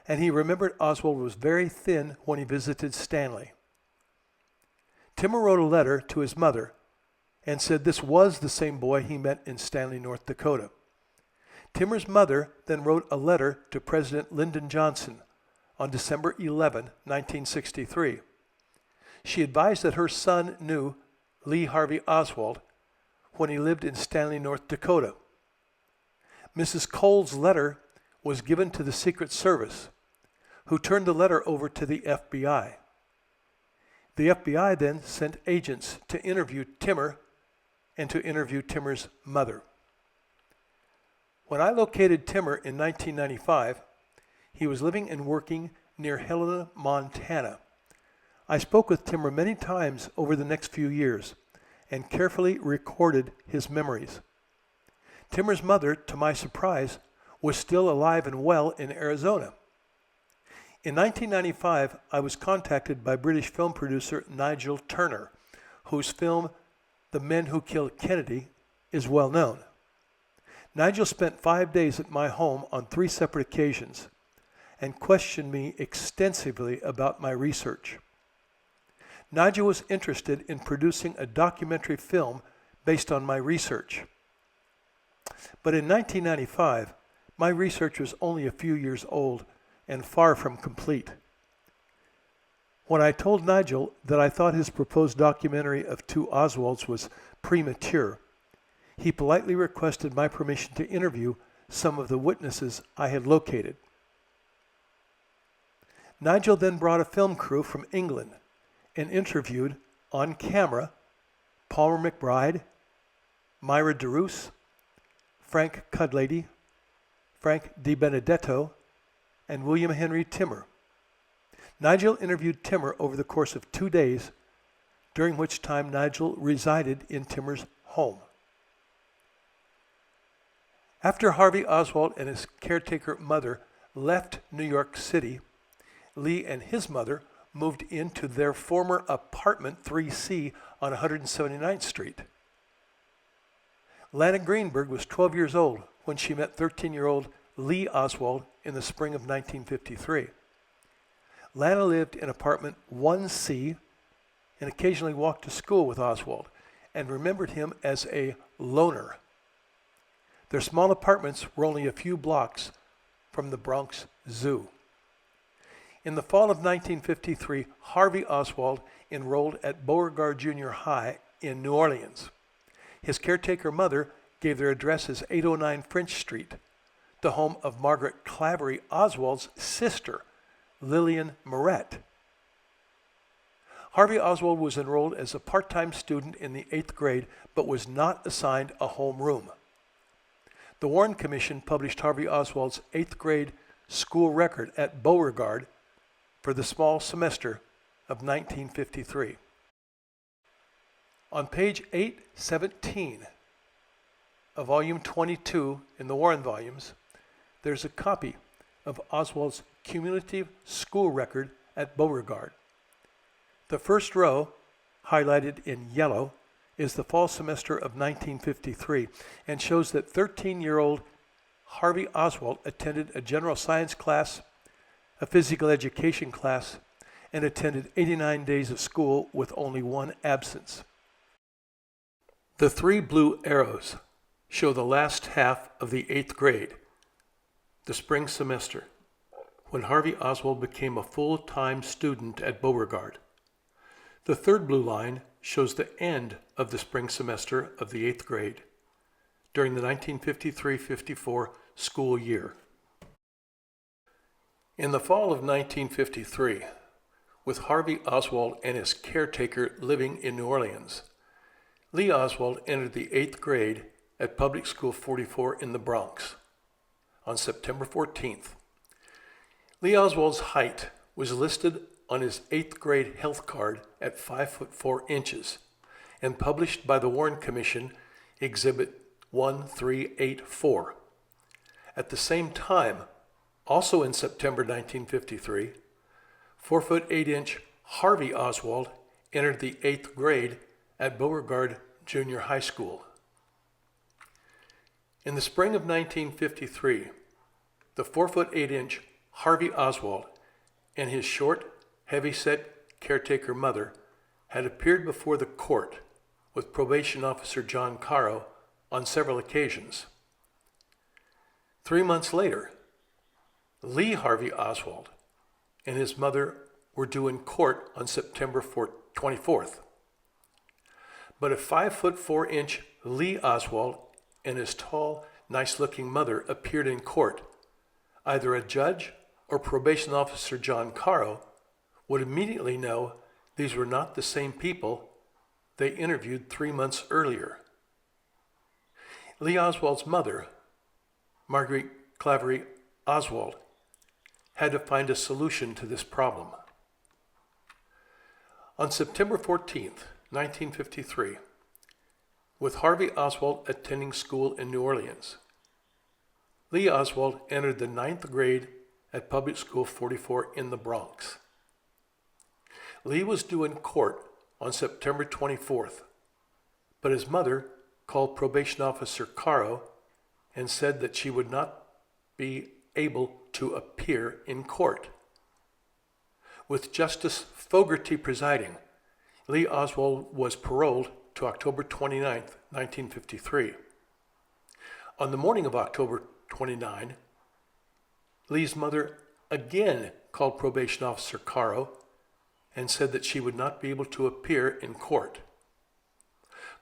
and he remembered Oswald was very thin when he visited Stanley. Timmer wrote a letter to his mother and said this was the same boy he met in Stanley, North Dakota. Timmer's mother then wrote a letter to President Lyndon Johnson on December 11, 1963. She advised that her son knew Lee Harvey Oswald when he lived in Stanley, North Dakota. Mrs. Cole's letter was given to the Secret Service, who turned the letter over to the FBI. The FBI then sent agents to interview Timmer and to interview Timmer's mother. When I located Timmer in 1995, he was living and working near Helena, Montana. I spoke with Timmer many times over the next few years and carefully recorded his memories. Timmer's mother, to my surprise, was still alive and well in Arizona. In 1995, I was contacted by British film producer Nigel Turner, whose film The Men Who Killed Kennedy is well known. Nigel spent 5 days at my home on 3 separate occasions and questioned me extensively about my research. Nigel was interested in producing a documentary film based on my research. But in 1995, my research was only a few years old and far from complete. When I told Nigel that I thought his proposed documentary of 2 Oswalds was premature, he politely requested my permission to interview some of the witnesses I had located. Nigel then brought a film crew from England and interviewed, on camera, Palmer McBride, Myra DeRoos, Frank Cudlady, Frank DiBenedetto, and William Henry Timmer. Nigel interviewed Timmer over the course of 2 days, during which time Nigel resided in Timmer's home. After Harvey Oswald and his caretaker mother left New York City, Lee and his mother moved into their former apartment 3C on 179th Street. Lana Greenberg was 12 years old when she met 13-year-old LEE Oswald in the spring of 1953. Lana lived in apartment 1C and occasionally walked to school with Oswald and remembered him as a loner. Their small apartments were only a few blocks from the Bronx Zoo. In the fall of 1953, Harvey Oswald enrolled at Bogard Junior High in New Orleans. His caretaker mother gave their address as 809 French Street, the home of Margaret Clavery Oswald's sister, Lillian Moret. Harvey Oswald was enrolled as a part-time student in the 8th grade, but was not assigned a home room. The Warren Commission published Harvey Oswald's 8th grade school record at Beauregard for the small semester of 1953. On page 817 of volume 22 in the Warren volumes, there's a copy of Oswald's cumulative school record at Beauregard. The first row, highlighted in yellow, is the fall semester of 1953 and shows that 13-year-old Harvey Oswald attended a general science class, a physical education class, and attended 89 days of school with only 1 absence. The 3 blue arrows show the last half of the 8th grade, the spring semester, when Harvey Oswald became a full-time student at Beauregard. The 3rd blue line shows the end of the spring semester of the 8th grade during the 1953-54 school year. In the fall of 1953, with Harvey Oswald and his caretaker living in New Orleans, LEE Oswald entered the 8th grade at Public School 44 in the Bronx on September 14th. LEE Oswald's height was listed on his 8th grade health card at 5 foot 4 inches and published by the Warren Commission, Exhibit 1384. At the same time, also in September 1953, 4 foot 8 inch Harvey Oswald entered the 8th grade at Beauregard Junior High School. In the spring of 1953, the 4 foot 8 inch Harvey Oswald and his short, heavy-set caretaker mother had appeared before the court with probation officer John Caro on several occasions. 3 months later, LEE Harvey Oswald and his mother were due in court on September 24th. But if 5 foot 4 inch LEE Oswald and his tall, nice-looking mother appeared in court, either a judge or probation officer John Caro would immediately know these were not the same people they interviewed 3 months earlier. LEE Oswald's mother, Marguerite Oswald, had to find a solution to this problem. On September 14th, 1953, with HARVEY Oswald attending school in New Orleans, LEE Oswald entered the 9th grade at Public School 44 in the Bronx. Lee was due in court on September 24th, but his mother called probation officer Caro and said that she would not be able to appear in court. With Justice Fogarty presiding, LEE Oswald was paroled to October 29, 1953. On the morning of October 29, Lee's mother again called probation officer Caro and said that she would not be able to appear in court.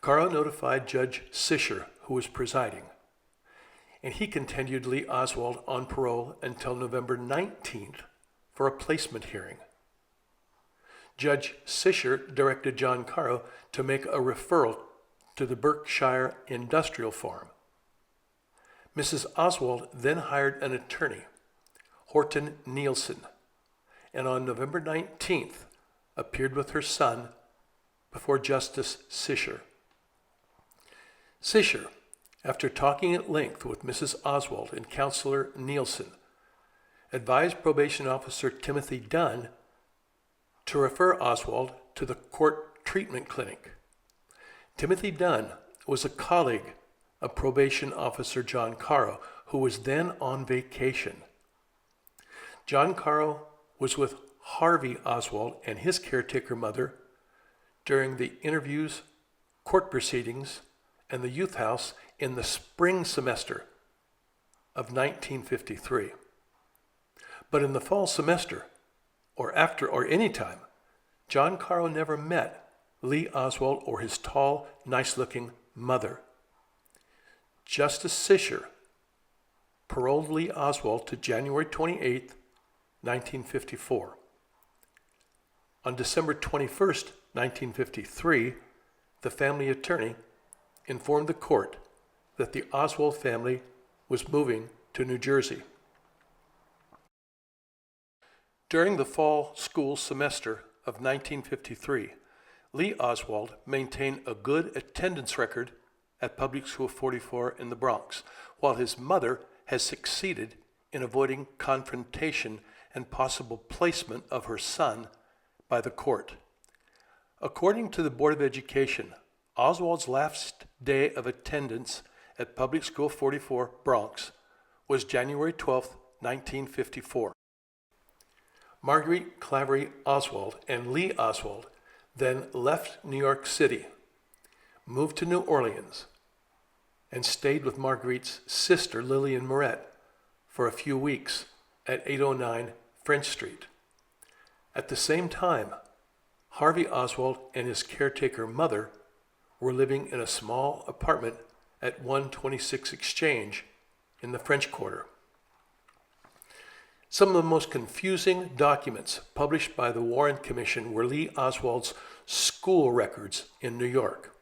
Caro notified Judge Sisher, who was presiding, and he continued LEE Oswald on parole until November 19th for a placement hearing. Judge Sisher directed John Caro to make a referral to the Berkshire Industrial Farm. Mrs. Oswald then hired an attorney, Horton Nielsen, and on November 19th appeared with her son before Justice Sisher. Sisher, after talking at length with Mrs. Oswald and Counselor Nielsen, advised probation officer Timothy Dunn to refer Oswald to the court treatment clinic. Timothy Dunn was a colleague of probation officer John Caro, who was then on vacation. John Caro was with HARVEY Oswald and his caretaker mother during the interviews, court proceedings, and the youth house in the spring semester of 1953. But in the fall semester, or after or any time, John Caro never met LEE Oswald or his tall, nice-looking mother. Justice Sisher paroled LEE Oswald to January 28, 1954. On December 21st, 1953, the family attorney informed the court that the Oswald family was moving to New Jersey. During the fall school semester of 1953, LEE Oswald maintained a good attendance record at Public School 44 in the Bronx, while his mother has succeeded in avoiding confrontation and possible placement of her son by the court. According to the Board of Education, Oswald's last day of attendance at Public School 44 Bronx was January 12, 1954. Marguerite Oswald and LEE Oswald then left New York City, moved to New Orleans, and stayed with Marguerite's sister Lillian Moret for a few weeks at 809 French Street. At the same time, HARVEY Oswald and his caretaker mother were living in a small apartment at 126 Exchange in the French Quarter. Some of the most confusing documents published by the Warren Commission were LEE Oswald's school records in New York.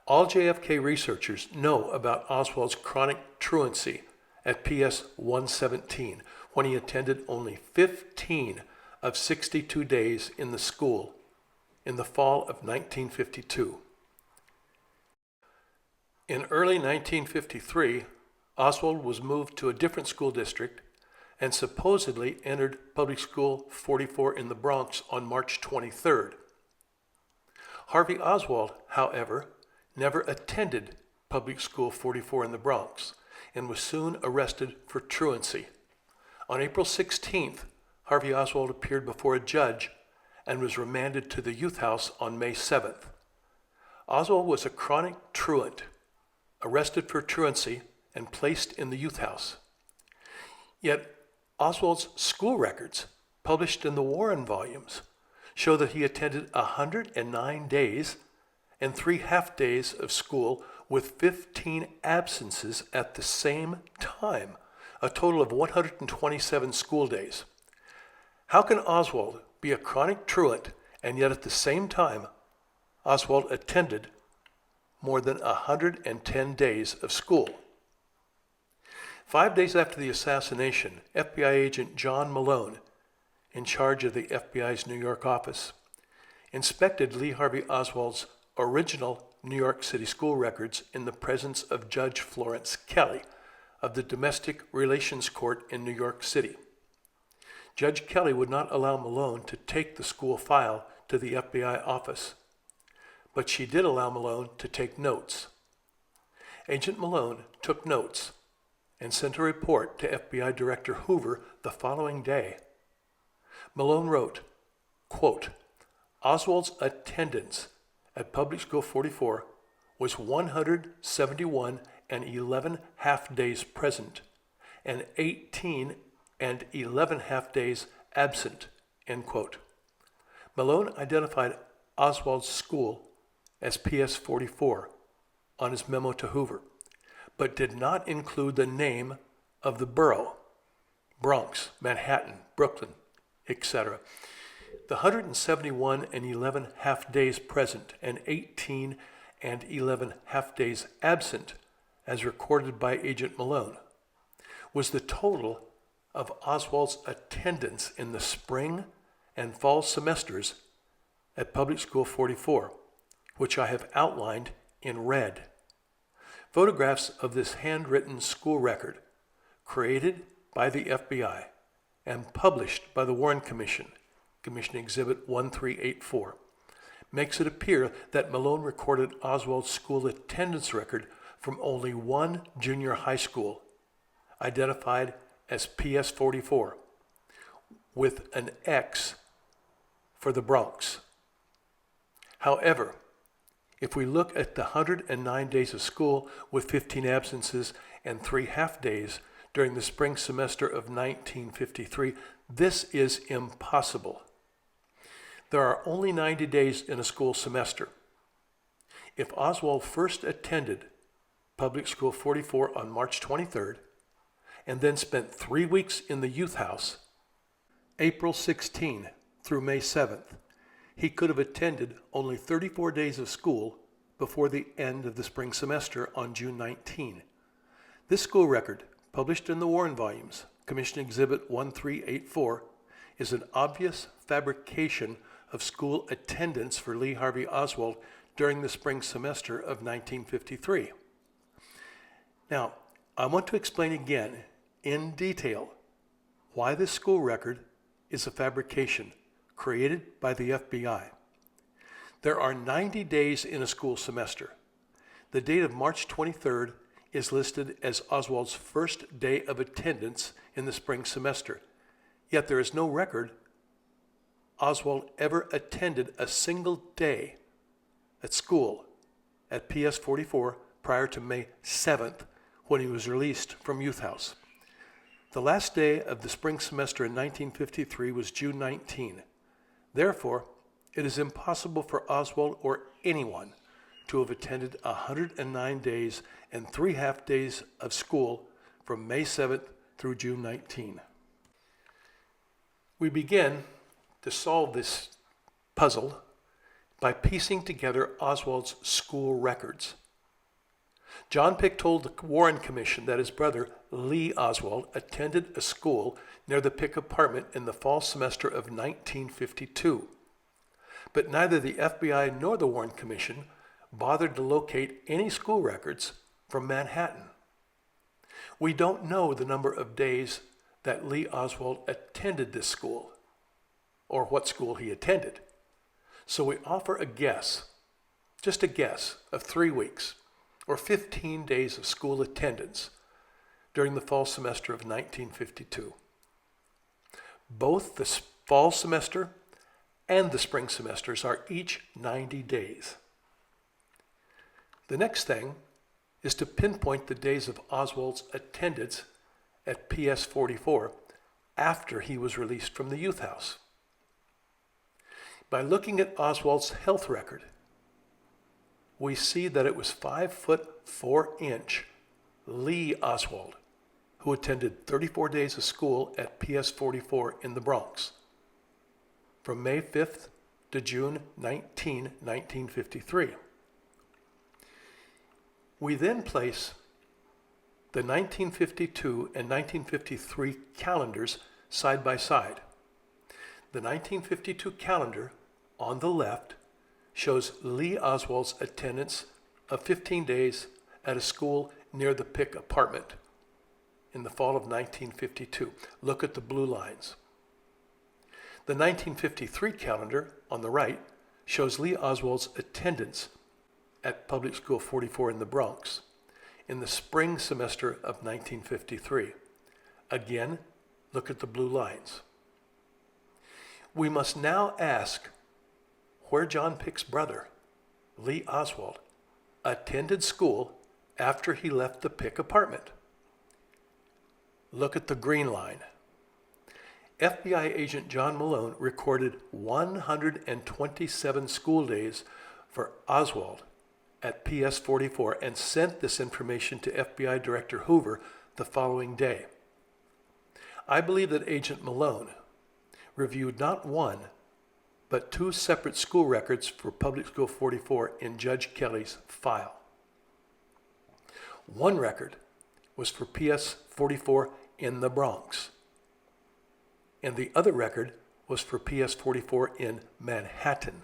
All JFK researchers know about Oswald's chronic truancy at PS 117 when he attended only 15 of 62 days in the school in the fall of 1952. In early 1953, Oswald was moved to a different school district and supposedly entered Public School 44 in the Bronx on March 23rd. HARVEY Oswald, however, never attended Public School 44 in the Bronx and was soon arrested for truancy. On April 16th, HARVEY Oswald appeared before a judge and was remanded to the youth house on May 7th. Oswald was a chronic truant, arrested for truancy and placed in the youth house. Yet Oswald's school records, published in the Warren volumes, show that he attended 109 days and 3 half-days of school with 15 absences at the same time, a total of 127 school days. How can Oswald be a chronic truant and yet at the same time Oswald attended more than 110 days of school? 5 days after the assassination, FBI agent John Malone, in charge of the FBI's New York office, inspected Lee Harvey Oswald's original New York City school records in the presence of Judge Florence Kelly of the Domestic Relations Court in New York City. Judge Kelly would not allow Malone to take the school file to the FBI office, but she did allow Malone to take notes. Agent Malone took notes and sent a report to FBI Director Hoover the following day. Malone wrote, quote, Oswald's attendance at Public School 44 was 171 and 11 half days present and 18 and 11 half days absent, end quote. Malone identified Oswald's school as PS 44 on his memo to Hoover, but did not include the name of the borough, Bronx, Manhattan, Brooklyn, etc. The 171 and 11 half days present and 18 and 11 half days absent, as recorded by Agent Malone, was the total of Oswald's attendance in the spring and fall semesters at Public School 44, which I have outlined in red. Photographs of this handwritten school record, created by the FBI and published by the Warren Commission, Commission Exhibit 1384, makes it appear that Malone recorded Oswald's school attendance record from only one junior high school, identified as PS 44, with an X for the Bronx. However, if we look at the 109 days of school with 15 absences and 3 half days during the spring semester of 1953, this is impossible. There are only 90 days in a school semester. If Oswald first attended Public School 44 on March 23rd and then spent 3 weeks in the youth house, April 16 through May 7th, he could have attended only 34 days of school before the end of the spring semester on June 19. This school record, published in the Warren volumes, Commission Exhibit 1384, is an obvious fabrication of school attendance for Lee Harvey Oswald during the spring semester of 1953. Now, I want to explain again in detail why this school record is a fabrication created by the FBI. There are 90 days in a school semester. The date of March 23rd is listed as Oswald's first day of attendance in the spring semester, yet there is no record Oswald ever attended a single day at school at PS 44 prior to May 7th, when he was released from youth house. The last day of the spring semester in 1953 was June 19. Therefore, it is impossible for Oswald or anyone to have attended 109 days and 3 half days of school from May 7th through June 19. We begin to solve this puzzle by piecing together Oswald's school records. John Pick told the Warren Commission that his brother, Lee Oswald, attended a school near the Pick apartment in the fall semester of 1952. But neither the FBI nor the Warren Commission bothered to locate any school records from Manhattan. We don't know the number of days that Lee Oswald attended this school, or what school he attended. So we offer a guess, just a guess, of 3 weeks, or 15 days of school attendance during the fall semester of 1952. Both the fall semester and the spring semesters are each 90 days. The next thing is to pinpoint the days of Oswald's attendance at PS 44 after he was released from the youth house. By looking at Oswald's health record, we see that it was 5'4" Lee Oswald who attended 34 days of school at PS 44 in the Bronx from May 5th to June 19, 1953. We then place the 1952 and 1953 calendars side by side. The 1952 calendar on the left shows LEE Oswald's attendance of 15 days at a school near the Pick apartment in the fall of 1952. Look at the blue lines. The 1953 calendar on the right shows LEE Oswald's attendance at Public School 44 in the Bronx in the spring semester of 1953. Again, look at the blue lines. We must now ask where John Pick's brother, LEE Oswald, attended school after he left the Pick apartment. Look at the green line. FBI agent John Malone recorded 127 school days for Oswald at PS 44 and sent this information to FBI Director Hoover the following day. I believe that Agent Malone reviewed not one, but two separate school records for Public School 44 in Judge Kelly's file. One record was for PS 44 in the Bronx, and the other record was for PS 44 in Manhattan.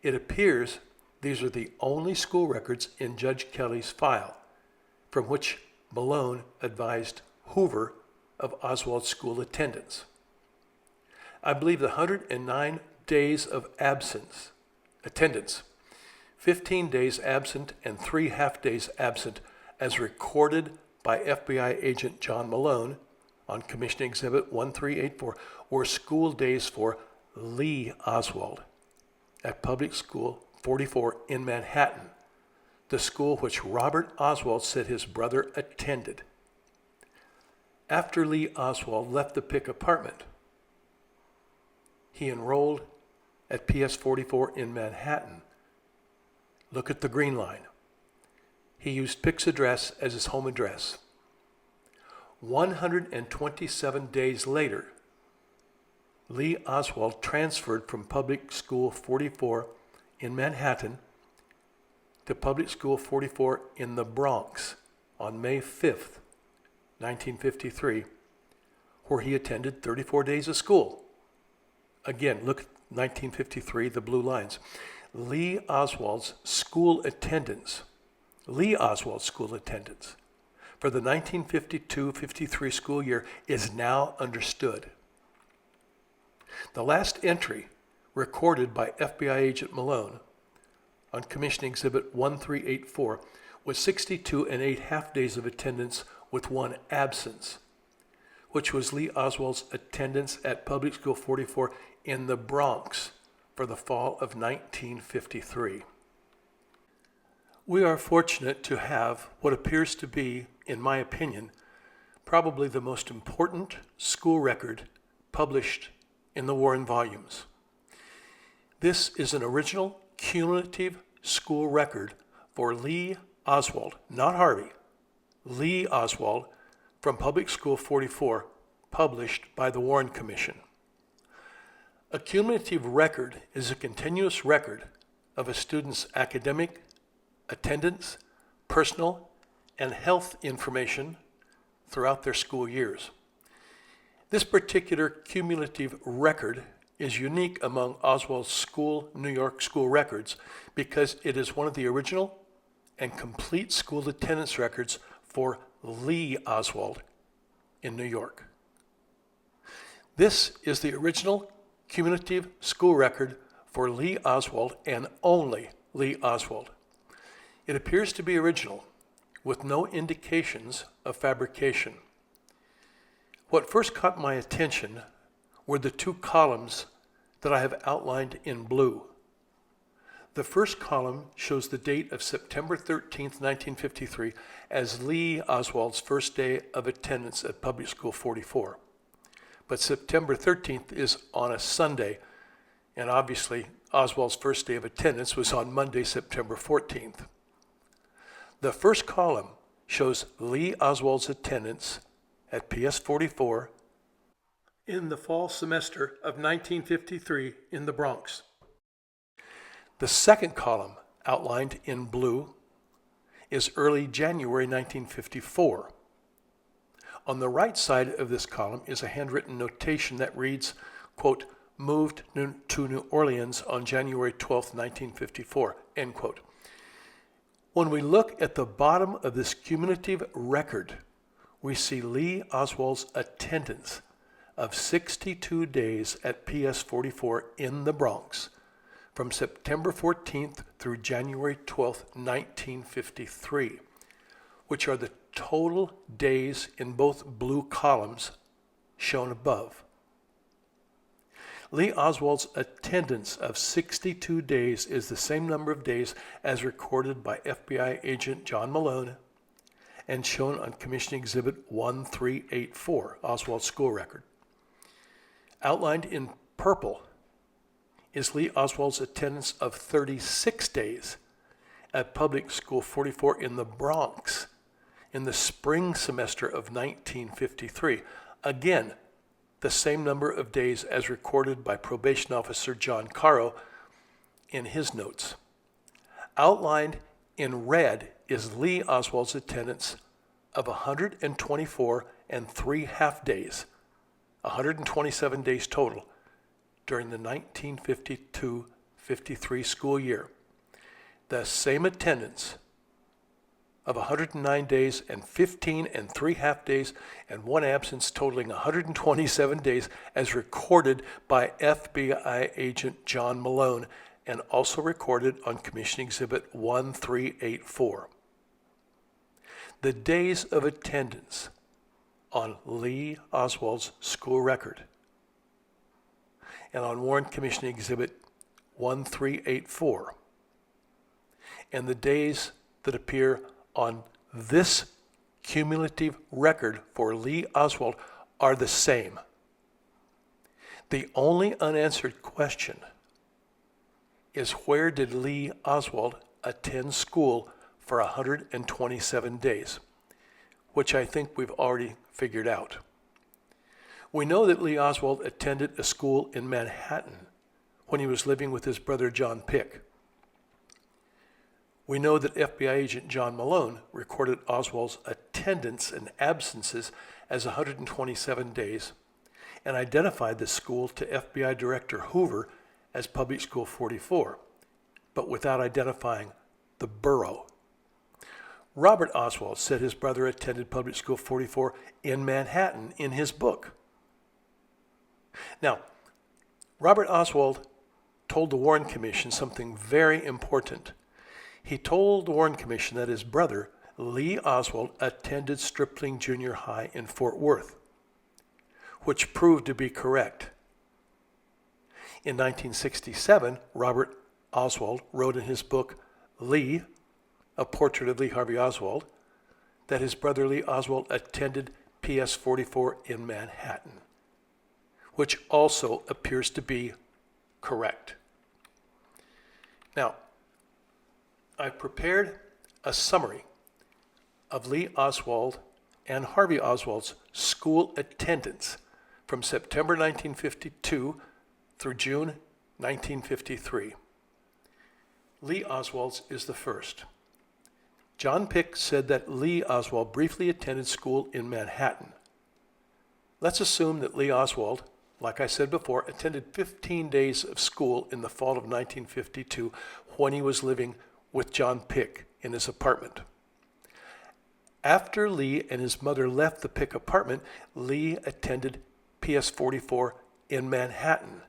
It appears these are the only school records in Judge Kelly's file from which Malone advised Hoover of Oswald's school attendance. I believe the 109 days of attendance, 15 days absent and 3 half-days absent as recorded by FBI agent John Malone on Commission Exhibit 1384 were school days for LEE Oswald at Public School 44 in Manhattan, the school which Robert Oswald said his brother attended. After LEE Oswald left the Pick apartment, he enrolled at PS 44 in Manhattan. Look at the green line. He used Pick's address as his home address. 127 days later, LEE Oswald transferred from Public School 44 in Manhattan to Public School 44 in the Bronx on May 5th, 1953, where he attended 34 days of school. Again, look at 1953, the blue lines. LEE Oswald's school attendance for the 1952-53 school year is now understood. The last entry recorded by FBI agent Malone on Commission Exhibit 1384 was 62 and 8 half-days of attendance with 1 absence, which was LEE Oswald's attendance at Public School 44 in the Bronx for the fall of 1953. We are fortunate to have what appears to be, in my opinion, probably the most important school record published in the Warren volumes. This is an original cumulative school record for LEE Oswald, not Harvey, LEE Oswald from Public School 44, published by the Warren Commission. A cumulative record is a continuous record of a student's academic, attendance, personal, and health information throughout their school years. This particular cumulative record is unique among Oswald's New York school records because it is one of the original and complete school attendance records for LEE Oswald in New York. This is the original cumulative school record for LEE Oswald and only LEE Oswald. It appears to be original, with no indications of fabrication. What first caught my attention were the 2 columns that I have outlined in blue. The first column shows the date of September 13th, 1953 as LEE Oswald's first day of attendance at Public School 44. But September 13th is on a Sunday, and obviously Oswald's first day of attendance was on Monday, September 14th. The first column shows LEE Oswald's attendance at PS 44 in the fall semester of 1953 in the Bronx. The second column, outlined in blue, is early January 1954. On the right side of this column is a handwritten notation that reads, quote, moved to New Orleans on January 12, 1954, end quote. When we look at the bottom of this cumulative record, we see LEE Oswald's attendance of 62 days at PS 44 in the Bronx from September 14th through January 12th, 1953, which are the total days in both blue columns shown above. LEE Oswald's attendance of 62 days is the same number of days as recorded by FBI agent John Malone and shown on Commission Exhibit 1384, Oswald School Record. Outlined in purple is LEE Oswald's attendance of 36 days at Public School 44 in the Bronx in the spring semester of 1953. Again, the same number of days as recorded by Probation Officer John Caro in his notes. Outlined in red is LEE Oswald's attendance of 124 and 3/2 days, 127 days total, during the 1952-53 school year. The same attendance of 109 days and 15 and 3/2 days and one absence totaling 127 days as recorded by FBI agent John Malone and also recorded on Commission Exhibit 1384. The days of attendance on LEE Oswald's school record and on Warrant Commission Exhibit 1384 and the days that appear on this cumulative record for LEE Oswald are the same. The only unanswered question is, where did LEE Oswald attend school for 127 days, which I think we've already figured out. We know that LEE Oswald attended a school in Manhattan when he was living with his brother John Pick. We know that FBI agent John Malone recorded Oswald's attendance and absences as 127 days and identified the school to FBI Director Hoover as Public School 44, but without identifying the borough. Robert Oswald said his brother attended Public School 44 in Manhattan in his book. Now, Robert Oswald told the Warren Commission something very important. He told the Warren Commission that his brother, LEE Oswald, attended Stripling Junior High in Fort Worth, which proved to be correct. In 1967, Robert Oswald wrote in his book, Lee, A Portrait of Lee Harvey Oswald, that his brother LEE Oswald attended PS 44 in Manhattan, which also appears to be correct. Now, I've prepared a summary of LEE Oswald and Harvey Oswald's school attendance from September 1952 through June 1953. LEE Oswald's is the first. John Pick said that LEE Oswald briefly attended school in Manhattan. Let's assume that LEE Oswald, like I said before, attended 15 days of school in the fall of 1952 when he was living with John Pick in his apartment. After Lee and his mother left the Pick apartment, Lee attended PS 44 in Manhattan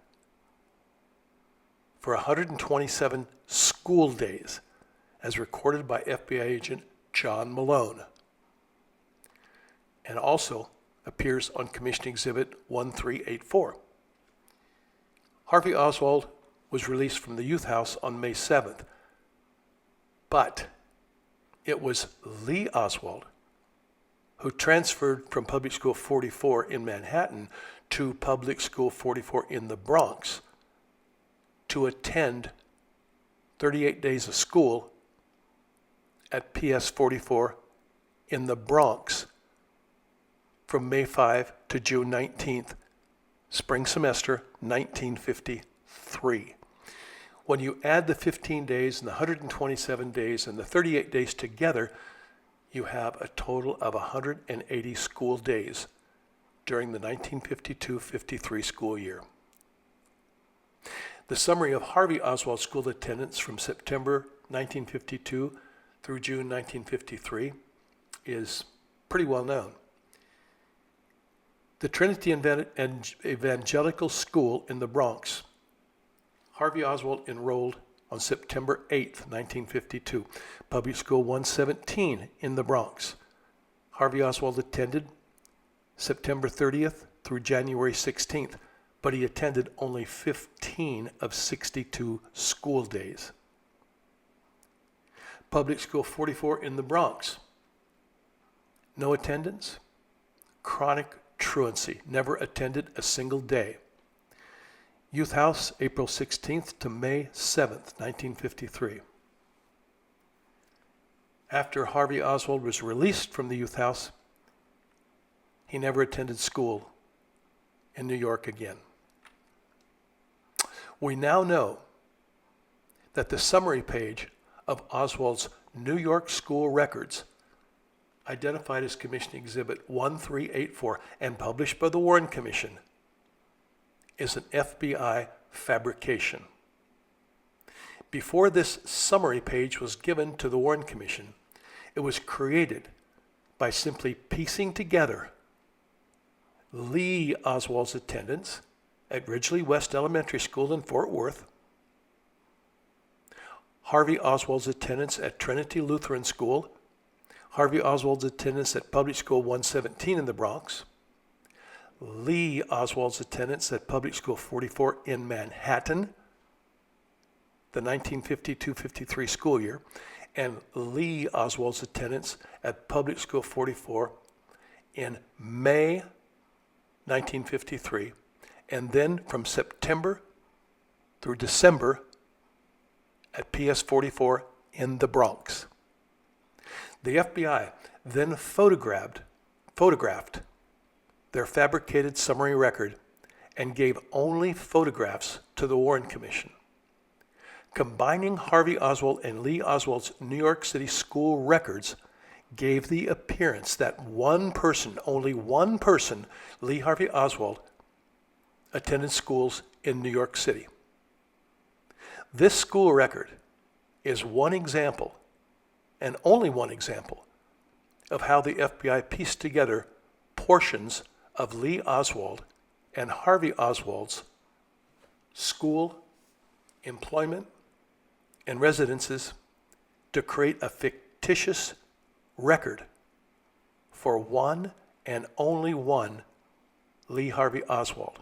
for 127 school days, as recorded by FBI agent John Malone, and also appears on Commission Exhibit 1384. Harvey Oswald was released from the youth house on May 7th, but it was LEE Oswald who transferred from Public School 44 in Manhattan to Public School 44 in the Bronx to attend 38 days of school at PS 44 in the Bronx from May 5 to June 19th, spring semester 1953. When you add the 15 days and the 127 days and the 38 days together, you have a total of 180 school days during the 1952-53 school year. The summary of Harvey Oswald school attendance from September 1952 through June 1953 is pretty well known. The Trinity Evangelical School in the Bronx. Harvey Oswald enrolled on September 8, 1952. Public School 117 in the Bronx. Harvey Oswald attended September 30th through January 16th, but he attended only 15 of 62 school days. Public School 44 in the Bronx. No attendance. Chronic truancy. Never attended a single day. Youth House, April 16th to May 7th, 1953. After Harvey Oswald was released from the Youth House, he never attended school in New York again. We now know that the summary page of Oswald's New York school records, identified as Commission Exhibit 1384 and published by the Warren Commission, is an FBI fabrication. Before this summary page was given to the Warren Commission, it was created by simply piecing together LEE Oswald's attendance at Ridgely West Elementary School in Fort Worth, Harvey Oswald's attendance at Trinity Lutheran School, Harvey Oswald's attendance at Public School 117 in the Bronx, LEE Oswald's attendance at Public School 44 in Manhattan, the 1952-53 school year, and LEE Oswald's attendance at Public School 44 in May 1953, and then from September through December at PS 44 in the Bronx. The FBI then photographed their fabricated summary record and gave only photographs to the Warren Commission. Combining Harvey Oswald and LEE Oswald's New York City school records gave the appearance that one person, only one person, Lee Harvey Oswald, attended schools in New York City. This school record is one example, and only one example, of how the FBI pieced together portions of Lee Oswald and Harvey Oswald's school, employment, and residences to create a fictitious record for one and only one Lee Harvey Oswald.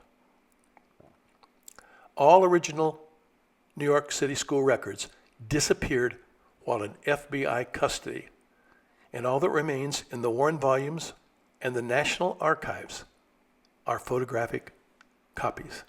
All original New York City school records disappeared while in FBI custody, and all that remains in the Warren volumes and the National Archives are photographic copies.